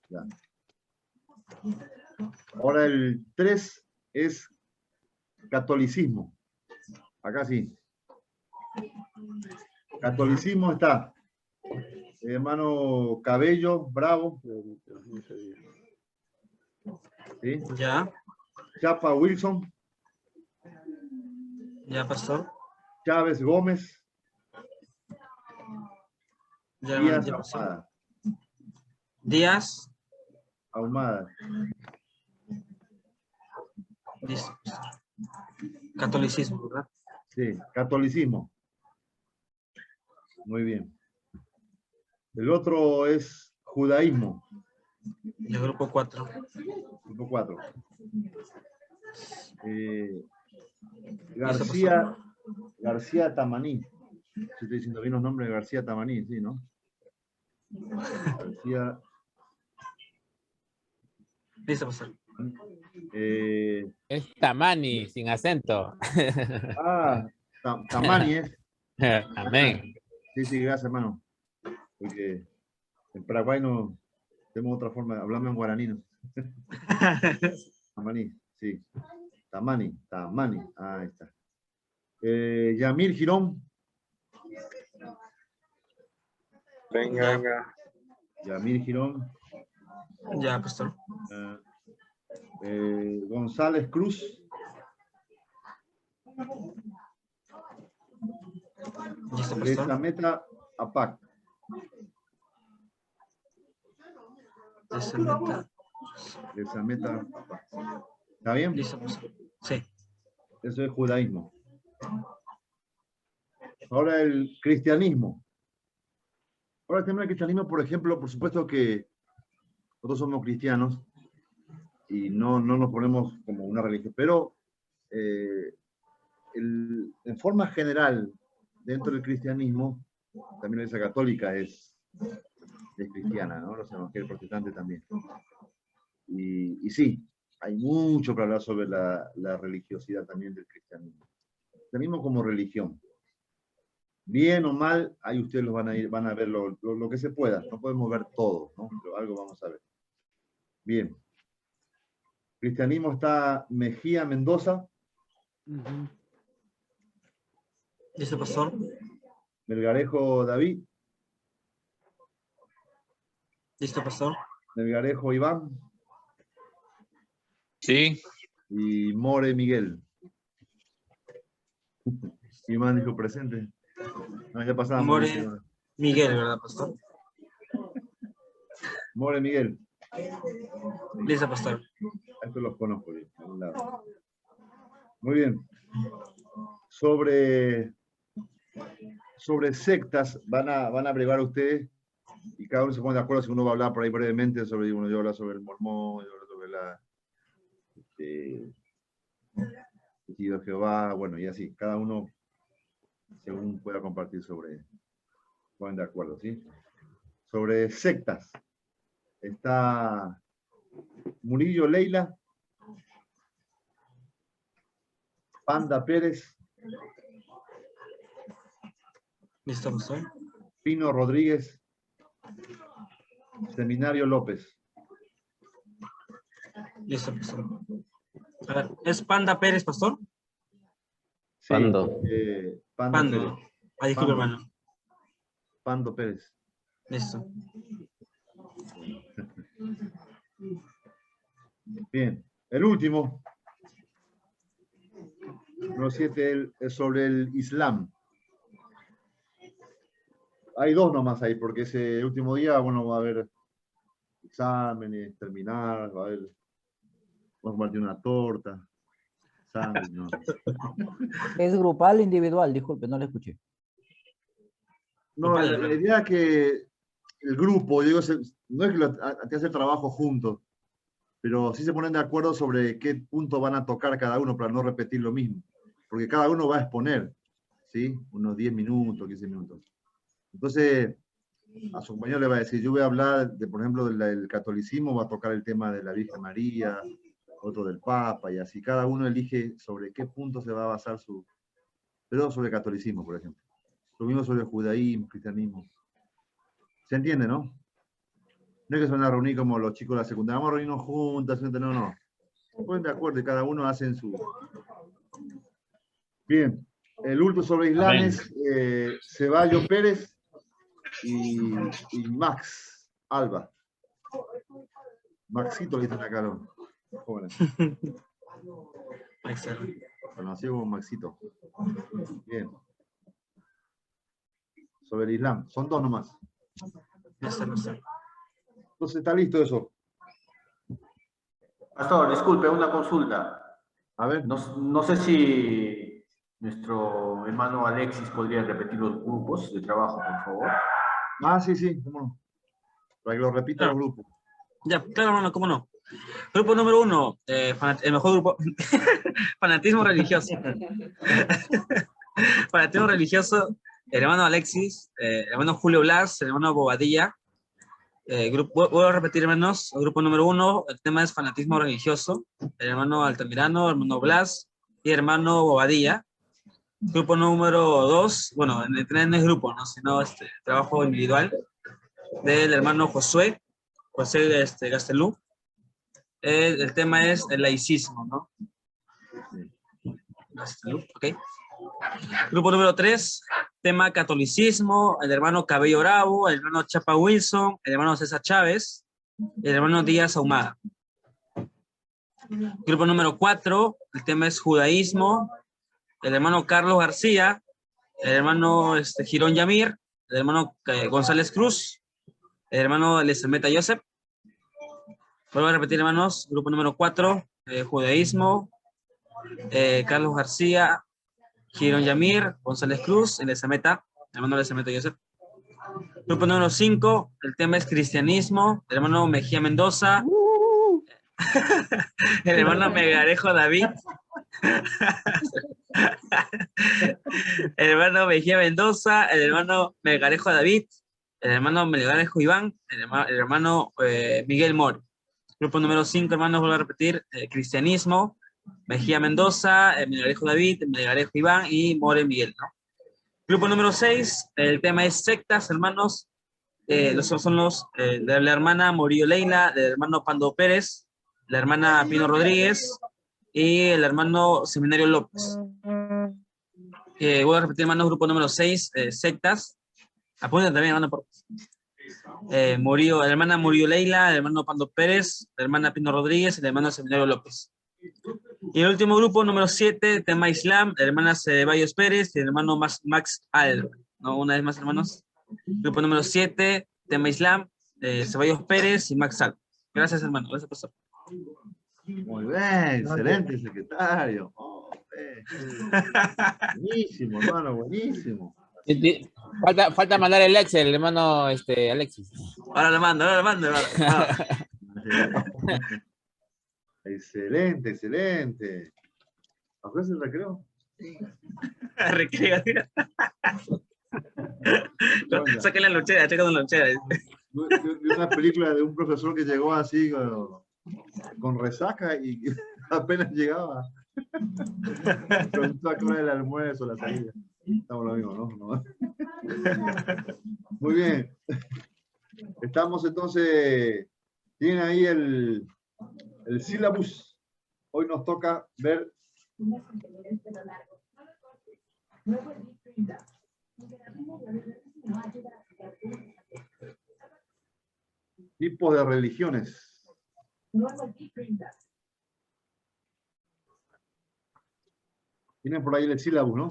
Ya. Ahora el 3 es catolicismo. Acá sí. Catolicismo está hermano Cabello, Bravo. ¿Sí? Ya. Chapa Wilson. Ya, pastor. Chávez Gómez. Ya, Díaz ya, Ahumada. Díaz Ahumada. Catolicismo, ¿verdad? Sí, catolicismo. Muy bien. El otro es judaísmo. El grupo 4. Grupo 4. García Tamaní. Si estoy diciendo bien los nombres de García Tamaní, sí, ¿no? García. Listo, pastor. Es Tamani, sin acento. Tamani es. Amén. Sí, gracias, hermano. Porque en Paraguay no tenemos otra forma, hablamos en guaraní. ¿No? Tamaní, sí. Tamani. Ahí está. Yamil Girón. Venga. Yamil Girón. Ya, pastor. González Cruz. Lesameta Apac. Lesameta Apac. ¿Está bien? Sí. Eso es judaísmo. Ahora el cristianismo. Ahora el tema del cristianismo, por ejemplo, por supuesto que nosotros somos cristianos y no nos ponemos como una religión, pero en forma general, dentro del cristianismo, también la Iglesia Católica es cristiana, ¿no? Los evangelios protestantes también. Y sí, hay mucho para hablar sobre la religiosidad también del cristianismo. El cristianismo como religión. Bien o mal, ahí ustedes van a ver lo que se pueda. No podemos ver todo, ¿no? Pero algo vamos a ver. Bien. Cristianismo está Mejía Mendoza. Listo, pastor. Melgarejo David. Listo, pastor. Melgarejo Iván. Sí. Y More Miguel. Iván dijo presente. No, ya pasamos. More Miguel, ¿verdad, pastor? More Miguel. Listo, pastor. Estos los conozco bien. A un lado. Muy bien. Sobre sectas van a abrevar ustedes y cada uno se pone de acuerdo si uno va a hablar por ahí brevemente sobre, uno yo hablo sobre el mormón, yo hablo sobre la testigo de Jehová, bueno, y así, cada uno según pueda compartir sobre, ponen de acuerdo, ¿sí? Sobre sectas, está Murillo Leila, Panda Pérez, Listo, pastor. Pino Rodríguez, Seminario López. Listo, pastor. A ver, ¿es Panda Pérez, pastor? Sí, Pando. Pando. Pando. Ah, disculpe, hermano. Pando Pérez. Listo. Bien, el último. Número 7 es sobre el Islam. Hay dos nomás ahí, porque ese último día, bueno, va a haber exámenes, terminar, va a haber, vamos a compartir una torta, sangre, ¿no? ¿Es grupal o individual? Disculpe, no le escuché. No, la idea es que el grupo, digo, no es que hay que hacer trabajo juntos, pero sí se ponen de acuerdo sobre qué punto van a tocar cada uno para no repetir lo mismo, porque cada uno va a exponer, ¿sí? Unos 10 minutos, 15 minutos. Entonces, a su compañero le va a decir, yo voy a hablar, por ejemplo, del catolicismo, va a tocar el tema de la Virgen María, otro del Papa, y así cada uno elige sobre qué punto se va a basar pero sobre el catolicismo, por ejemplo. Lo mismo sobre el judaísmo, cristianismo. ¿Se entiende, no? No es que se van a reunir como los chicos de la secundaria, vamos a reunirnos juntas, no. Se ponen de acuerdo y cada uno hace su... Bien, el último sobre Islam es Ceballos Pérez y Max Alba. Maxito le dicen acá los jóvenes. Conocido como Maxito. Bien. Sobre el Islam. Son dos nomás. Entonces está listo eso. Pastor, disculpe, una consulta. A ver. No sé si nuestro hermano Alexis podría repetir los grupos de trabajo, por favor. Ah, sí, cómo no. Para que lo repita los grupos. Ya, claro, hermano, cómo no. Grupo número 1, el mejor grupo, fanatismo religioso. Fanatismo religioso, el hermano Alexis, el hermano Julio Blas, el hermano Bobadilla. Voy a repetir, hermanos. El grupo número 1, el tema es fanatismo religioso. El hermano Altamirano, el hermano Blas y el hermano Bobadilla. Grupo número 2, bueno, no es grupo, ¿no? Sino trabajo individual del hermano José Gastelú. El tema es el laicismo, ¿no? Gastelú, ok. Grupo número 3, tema catolicismo, el hermano Cabello Bravo, el hermano Chapa Wilson, el hermano César Chávez, el hermano Díaz Ahumada. Grupo número 4, el tema es judaísmo, el hermano Carlos García, el hermano Girón Yamir, el hermano González Cruz, el hermano Elizameta Joseph. Vuelvo a repetir, hermanos, grupo número 4, judaísmo, Carlos García, Girón Yamir, González Cruz, Elizameta, el hermano Elizameta Joseph. Grupo número 5, el tema es cristianismo, el hermano Mejía Mendoza, el hermano Melgarejo David, el hermano Mejía Mendoza, el hermano Melgarejo David, el hermano Melgarejo Iván, el hermano Miguel Mor. Grupo número 5, hermanos, vuelvo a repetir, cristianismo, Mejía Mendoza, Melgarejo David, Melgarejo Iván y More Miguel, ¿no? Grupo número 6, el tema es sectas, hermanos, son los de la hermana Murillo Leila, del hermano Pando Pérez, la hermana Pino Rodríguez, y el hermano Seminario López. Voy a repetir, hermano, grupo número 6, sectas. Apunten también, hermano, por la hermana Murillo Leila, el hermano Pando Pérez, la hermana Pino Rodríguez y el hermano Seminario López. Y el último grupo, número 7, tema Islam, la hermana Ceballos Pérez y el hermano Max Al. ¿No? Una vez más, hermanos. Grupo número 7, tema Islam, Ceballos Pérez y Max Al. Gracias, hermano. Gracias, pastor. Muy bien, excelente, secretario. Oh, buenísimo, hermano, buenísimo. Falta mandar el Excel, hermano Alexis. Ahora lo mando, hermano. Excelente, excelente. ¿A qué se recreo? Recreo. Saquen la lonchera, chequen la lonchera. De una película de un profesor que llegó así con resaca y apenas llegaba. Preguntó a qué hora del almuerzo, la salida. Estamos lo mismo, ¿no? Muy bien. Estamos entonces, tienen ahí el sílabus. Hoy nos toca ver tipos de religiones. Tienen por ahí el sílabus, ¿no?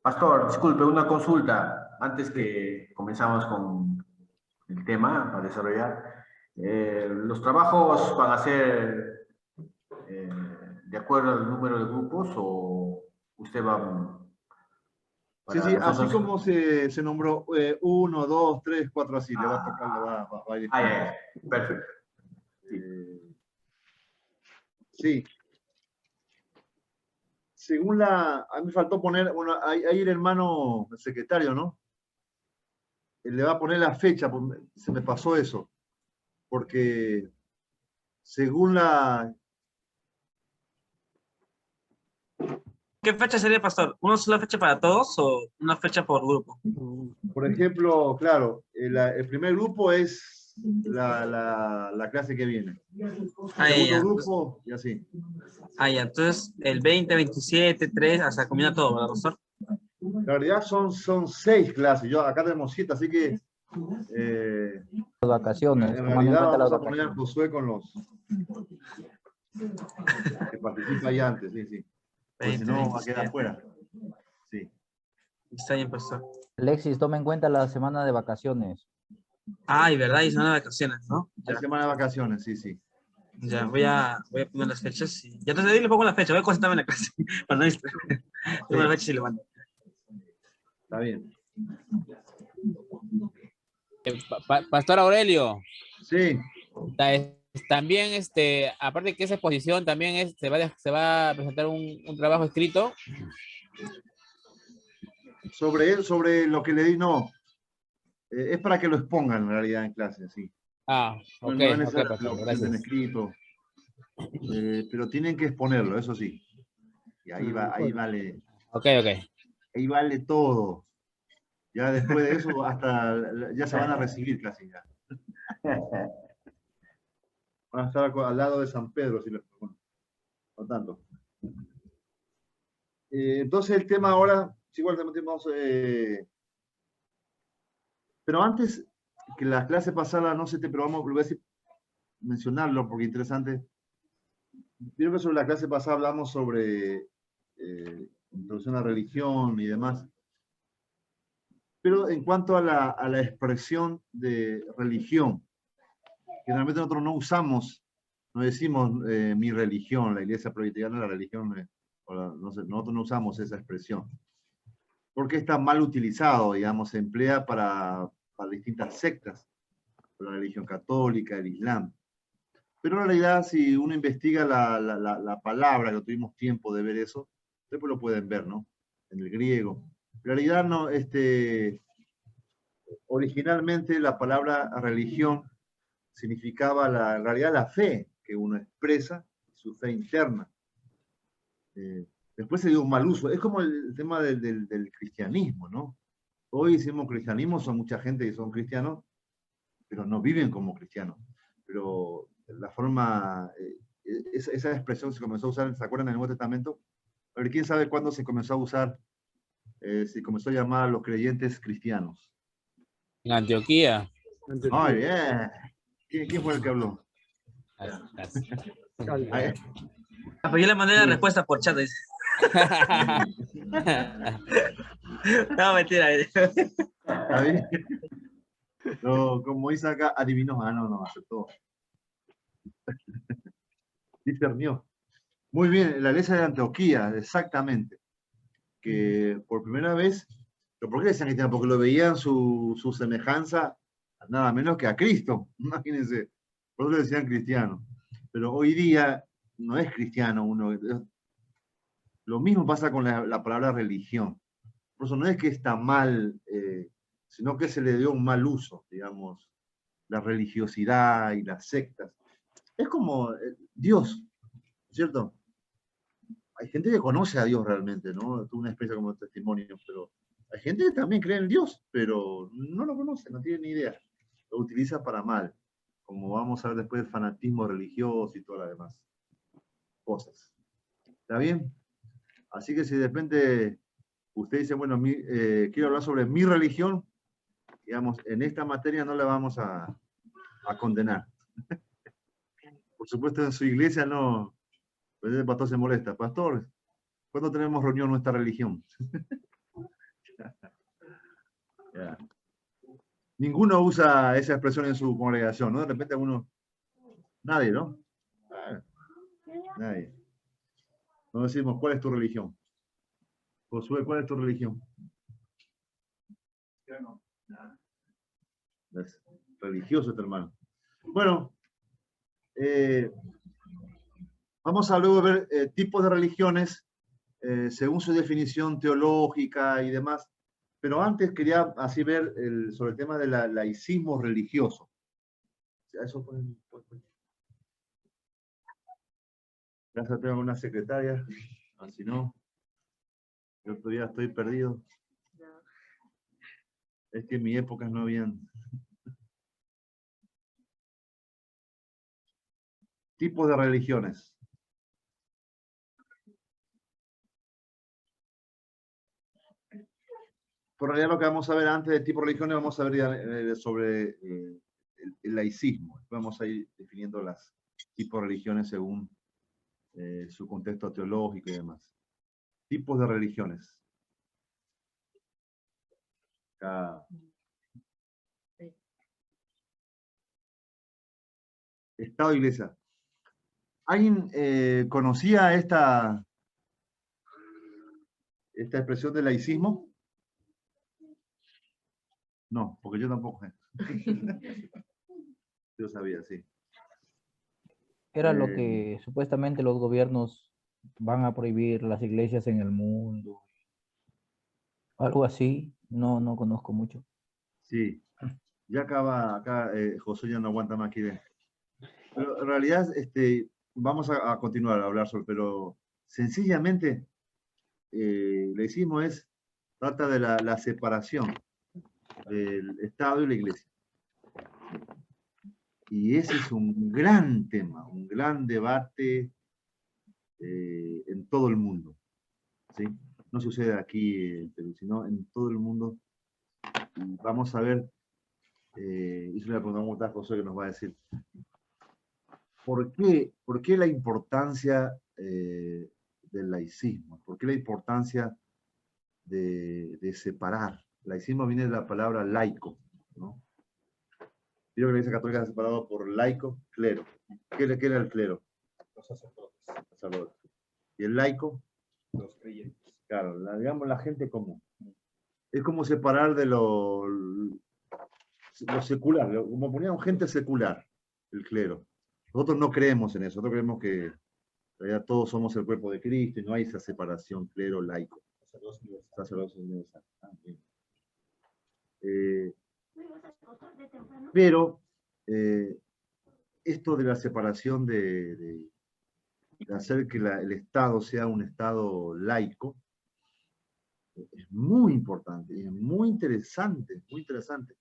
Pastor, disculpe, una consulta antes que comenzamos con el tema para desarrollar. ¿Los trabajos van a ser de acuerdo al número de grupos o usted va... Sí, así como se nombró 1, 2, 3, 4, así, le va a tocar, va a ir. Perfecto. Sí. Según a mí me faltó poner, bueno, ahí el hermano, el secretario, ¿no? Él le va a poner la fecha, se me pasó eso, porque según ¿Qué fecha sería, pastor? ¿Una sola fecha para todos o una fecha por grupo? Por ejemplo, claro, el primer grupo es la clase que viene. El segundo grupo, y así. Ya. Entonces, el 20, 27, 3, hasta combina todo, ¿verdad, pastor? En realidad son 6 clases. Acá tenemos 7, así que... las vacaciones. En realidad vamos a poner a Josué con los que participa ahí antes, sí. Porque si no va a quedar fuera. Sí. Está bien, pastor. Alexis, toma en cuenta la semana de vacaciones. ¿Verdad? Y semana de vacaciones, ¿no? Hay semana de vacaciones, sí. Ya, voy a poner las fechas. Y... ya entonces ahí le pongo la fecha, voy a concentrarme en la clase. Para no distraer. Pongo la fecha y le mando. Está bien. Pastor Aurelio. Sí. También, aparte que esa exposición también se va a presentar un trabajo escrito. Sobre lo que le di, no. Es para que lo expongan en realidad en clase, sí. Ok, no es necesario pastor, que lo gracias. presenten escrito. Pero tienen que exponerlo, eso sí. Y ahí vale. Ok. Ahí vale todo. Ya después de eso, ya se van a recibir casi ya. Van a estar al lado de San Pedro, si no tanto. Entonces el tema ahora, igual tenemos... pero antes que la clase pasada, no sé, pero voy a decir, mencionarlo porque es interesante. Creo que sobre la clase pasada hablamos sobre introducción a la religión y demás. Pero en cuanto a la expresión de religión, generalmente nosotros no usamos, no decimos mi religión, la iglesia presbiteriana, la religión, no sé, nosotros no usamos esa expresión. Porque está mal utilizado, digamos, se emplea para distintas sectas, la religión católica, el Islam. Pero en realidad, si uno investiga la palabra, que tuvimos tiempo de ver eso, después lo pueden ver, ¿no? En el griego. En realidad, no, originalmente la palabra religión significaba en realidad la fe que uno expresa, su fe interna. Después se dio un mal uso. Es como el tema del cristianismo, ¿no? Hoy decimos cristianismo, son mucha gente que son cristianos, pero no viven como cristianos. Pero la forma, esa expresión se comenzó a usar, ¿se acuerdan en el Nuevo Testamento? A ver, ¿quién sabe cuándo se comenzó a usar, se comenzó a llamar a los creyentes cristianos? En Antioquía. Muy bien. ¿Quién fue el que habló? Pues yo le mandé la respuesta por chat. Dice. No, mentira. ¿Está bien? No, como dice acá, adivinó. Ah, no, aceptó. Discernió. Muy bien, la iglesia de Antioquía, exactamente. Que por primera vez, ¿pero por qué decían cristiano? Porque lo veían su semejanza nada menos que a Cristo. Imagínense. Por eso le decían cristiano. Pero hoy día no es cristiano uno. Lo mismo pasa con la palabra religión. Por eso no es que está mal, sino que se le dio un mal uso, digamos, la religiosidad y las sectas. Es como Dios, ¿cierto? Hay gente que conoce a Dios realmente, ¿no? Tuve una experiencia como testimonio, pero hay gente que también cree en Dios, pero no lo conoce, no tiene ni idea. Lo utiliza para mal, como vamos a ver después el fanatismo religioso y todas las demás cosas. ¿Está bien? Así que si de repente usted dice, bueno, quiero hablar sobre mi religión, digamos, en esta materia no la vamos a condenar. Por supuesto, en su iglesia no, pues el pastor se molesta. Pastor, ¿cuándo tenemos reunión nuestra religión? Yeah. Ninguno usa esa expresión en su congregación, ¿no? De repente nadie, ¿no? Nadie. No decimos, ¿cuál es tu religión? Josué, ¿cuál es tu religión? Es religioso este hermano. Bueno, vamos a luego ver tipos de religiones según su definición teológica y demás. Pero antes quería así ver sobre el tema del laicismo religioso. Eso fue. Gracias, tengo una secretaria. Si no, yo todavía estoy perdido. Es que en mi época no habían. Tipos de religiones. Por realidad lo que vamos a ver antes de tipo de religiones, vamos a ver sobre el laicismo. Vamos a ir definiendo las tipos de religiones según su contexto teológico y demás. Tipos de religiones. Estado e iglesia. ¿Alguien conocía esta expresión del laicismo? No, porque yo tampoco. Yo sabía, sí. Era lo que supuestamente los gobiernos van a prohibir las iglesias en el mundo. Algo así, no conozco mucho. Sí, ya acá José ya no aguanta más aquí. Pero en realidad, vamos a continuar a hablar sobre, pero sencillamente, el laicismo trata de la separación del Estado y la Iglesia. Y ese es un gran tema, un gran debate en todo el mundo. ¿Sí? No sucede aquí, sino en todo el mundo. Y vamos a ver, y se le preguntamos a José que nos va a decir, ¿por qué la importancia del laicismo? ¿Por qué la importancia de separar? Laicismo viene de la palabra laico, ¿no? Digo que la Iglesia Católica está separado por laico, clero. ¿Qué era el clero? Los sacerdotes. ¿Y el laico? Los creyentes. Claro, digamos la gente común. Es como separar de lo secular, como ponían gente secular, el clero. Nosotros no creemos en eso, nosotros creemos que en realidad todos somos el cuerpo de Cristo y no hay esa separación clero-laico. Sacerdocio universal. Pero esto de la separación de hacer que el Estado sea un Estado laico es muy importante, es muy interesante, muy interesante.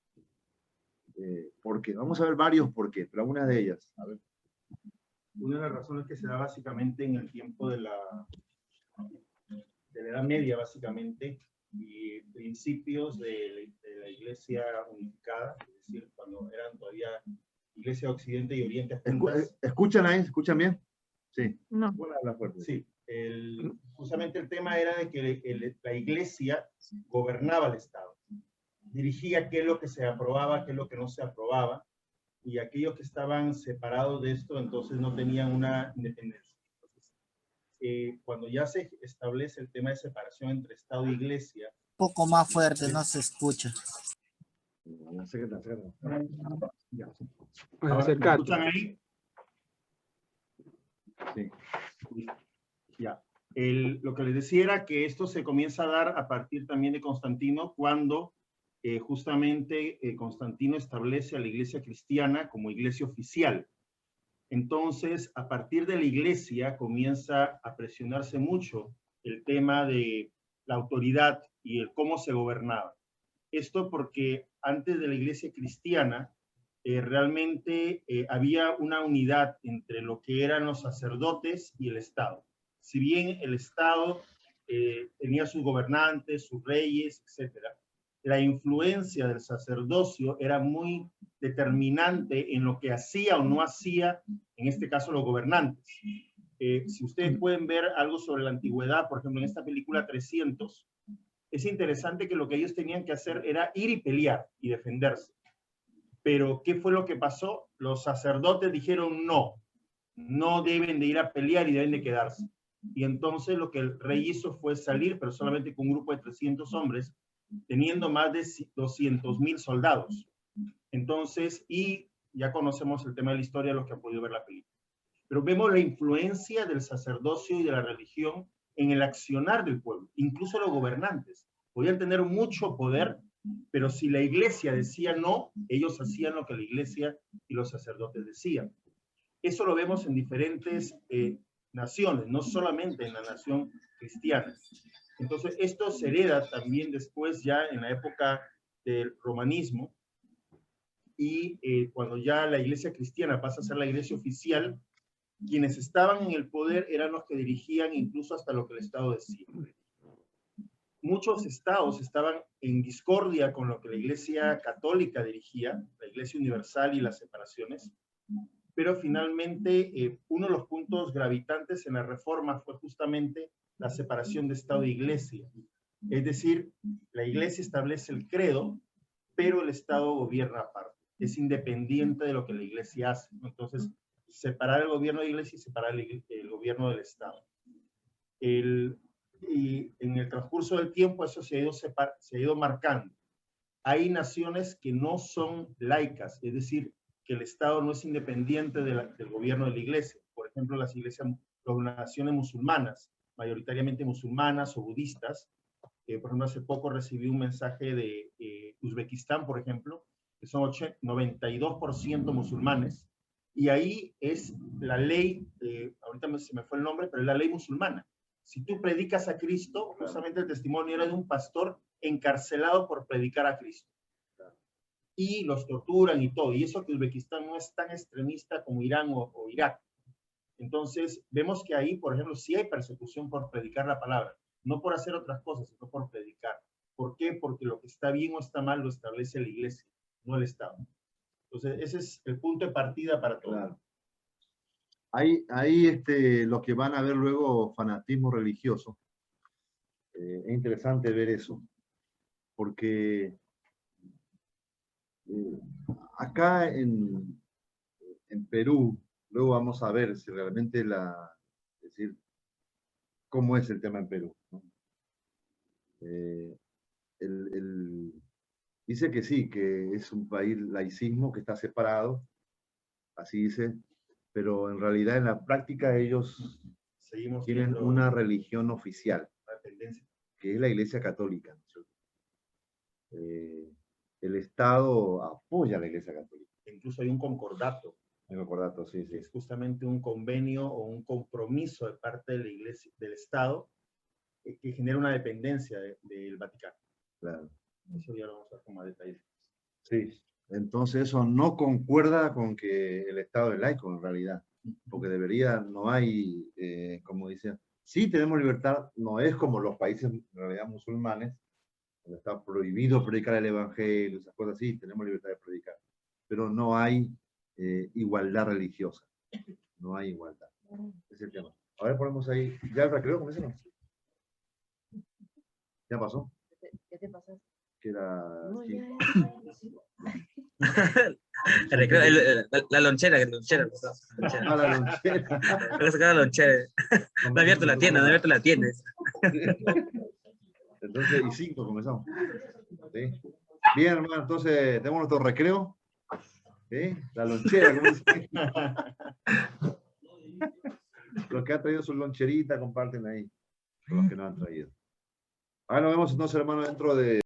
¿Por qué? Vamos a ver varios por qué, pero algunas de ellas. A ver. Una de las razones que se da básicamente en el tiempo de la Edad Media, básicamente, y principios de la Iglesia unificada, es decir, cuando eran todavía Iglesia Occidente y Oriente juntas. ¿Escuchan ahí? ¿Escuchan bien? Sí. No. Bueno, habla fuerte. Sí, justamente el tema era de que la Iglesia gobernaba el Estado, dirigía qué es lo que se aprobaba, qué es lo que no se aprobaba, y aquellos que estaban separados de esto, entonces no tenían una independencia. Entonces, cuando ya se establece el tema de separación entre Estado e Iglesia... Un poco más fuerte, no se escucha. Ya. Ahora, ¿me escuchan ahí? Sí. Ya. Lo que les decía era que esto se comienza a dar a partir también de Constantino, cuando justamente Constantino establece a la iglesia cristiana como iglesia oficial. Entonces, a partir de la iglesia comienza a presionarse mucho el tema de la autoridad y el cómo se gobernaba. Esto porque antes de la iglesia cristiana realmente había una unidad entre lo que eran los sacerdotes y el Estado. Si bien el Estado tenía sus gobernantes, sus reyes, etcétera, la influencia del sacerdocio era muy determinante en lo que hacía o no hacía, en este caso, los gobernantes. Si ustedes pueden ver algo sobre la antigüedad, por ejemplo, en esta película 300, es interesante que lo que ellos tenían que hacer era ir y pelear y defenderse. Pero, ¿qué fue lo que pasó? Los sacerdotes dijeron no deben de ir a pelear y deben de quedarse. Y entonces lo que el rey hizo fue salir, pero solamente con un grupo de 300 hombres, teniendo más de 200,000 soldados. Entonces, y ya conocemos el tema de la historia, los que han podido ver la película. Pero vemos la influencia del sacerdocio y de la religión en el accionar del pueblo. Incluso los gobernantes podían tener mucho poder, pero si la iglesia decía no, ellos hacían lo que la iglesia y los sacerdotes decían. Eso lo vemos en diferentes naciones, no solamente en la nación cristiana. Entonces, esto se hereda también después ya en la época del romanismo, y cuando ya la iglesia cristiana pasa a ser la iglesia oficial, quienes estaban en el poder eran los que dirigían incluso hasta lo que el Estado decía. Muchos estados estaban en discordia con lo que la iglesia católica dirigía, la iglesia universal y las separaciones, pero finalmente uno de los puntos gravitantes en la reforma fue justamente la separación de Estado e iglesia. Es decir, la iglesia establece el credo, pero el Estado gobierna aparte. Es independiente de lo que la iglesia hace. Entonces, separar el gobierno de la iglesia y separar el gobierno del Estado. Y en el transcurso del tiempo eso se ha ido marcando. Hay naciones que no son laicas, es decir, que el Estado no es independiente del gobierno de la iglesia. Por ejemplo, las naciones musulmanas, mayoritariamente musulmanas o budistas. Por ejemplo, hace poco recibí un mensaje de Uzbekistán, por ejemplo, que son 92% musulmanes, y ahí es la ley, ahorita se me fue el nombre, pero es la ley musulmana. Si tú predicas a Cristo, justamente el testimonio era de un pastor encarcelado por predicar a Cristo. Y los torturan y todo. Y eso que Uzbekistán no es tan extremista como Irán o Irak. Entonces, vemos que ahí, por ejemplo, sí hay persecución por predicar la palabra. No por hacer otras cosas, sino por predicar. ¿Por qué? Porque lo que está bien o está mal lo establece la iglesia, no el Estado. Entonces, ese es el punto de partida para todo. Claro. Ahí los que van a ver luego fanatismo religioso, es interesante ver eso, porque acá en Perú, luego vamos a ver si realmente es decir, cómo es el tema en Perú, ¿no? Dice que sí, que es un país laicismo, que está separado, así dice, pero en realidad en la práctica ellos tienen una religión oficial, que es la Iglesia Católica, ¿no es cierto? El Estado apoya a la Iglesia Católica. Incluso hay un concordato. Un concordato, sí, sí. Es justamente un convenio o un compromiso de parte de la Iglesia, del Estado, que genera una dependencia del Vaticano. Claro. Eso ya lo vamos a ver con más detalles. Sí. Entonces eso no concuerda con que el Estado es laico en realidad, porque debería, no hay, como decía, sí tenemos libertad, no es como los países en realidad musulmanes, donde está prohibido predicar el evangelio, esas cosas así, tenemos libertad de predicar, pero no hay igualdad religiosa, no hay igualdad, ese es el tema. A ver, ponemos ahí, ¿ya el recreo comenzamos? ¿Ya pasó? ¿Qué te pasó? Que era... El recreo, la lonchera, la lonchera. Ah, la lonchera. Voy a sacar la lonchera. No ha abierto la tienda, no ha abierto la tienda. Entonces, y 5 comenzamos. ¿Sí? Bien, hermano, entonces tenemos nuestro recreo. ¿Sí? La lonchera, ¿cómo dice? Los que han traído su loncherita, comparten ahí. Con los que no han traído. Ahora nos vemos entonces, hermano, dentro de...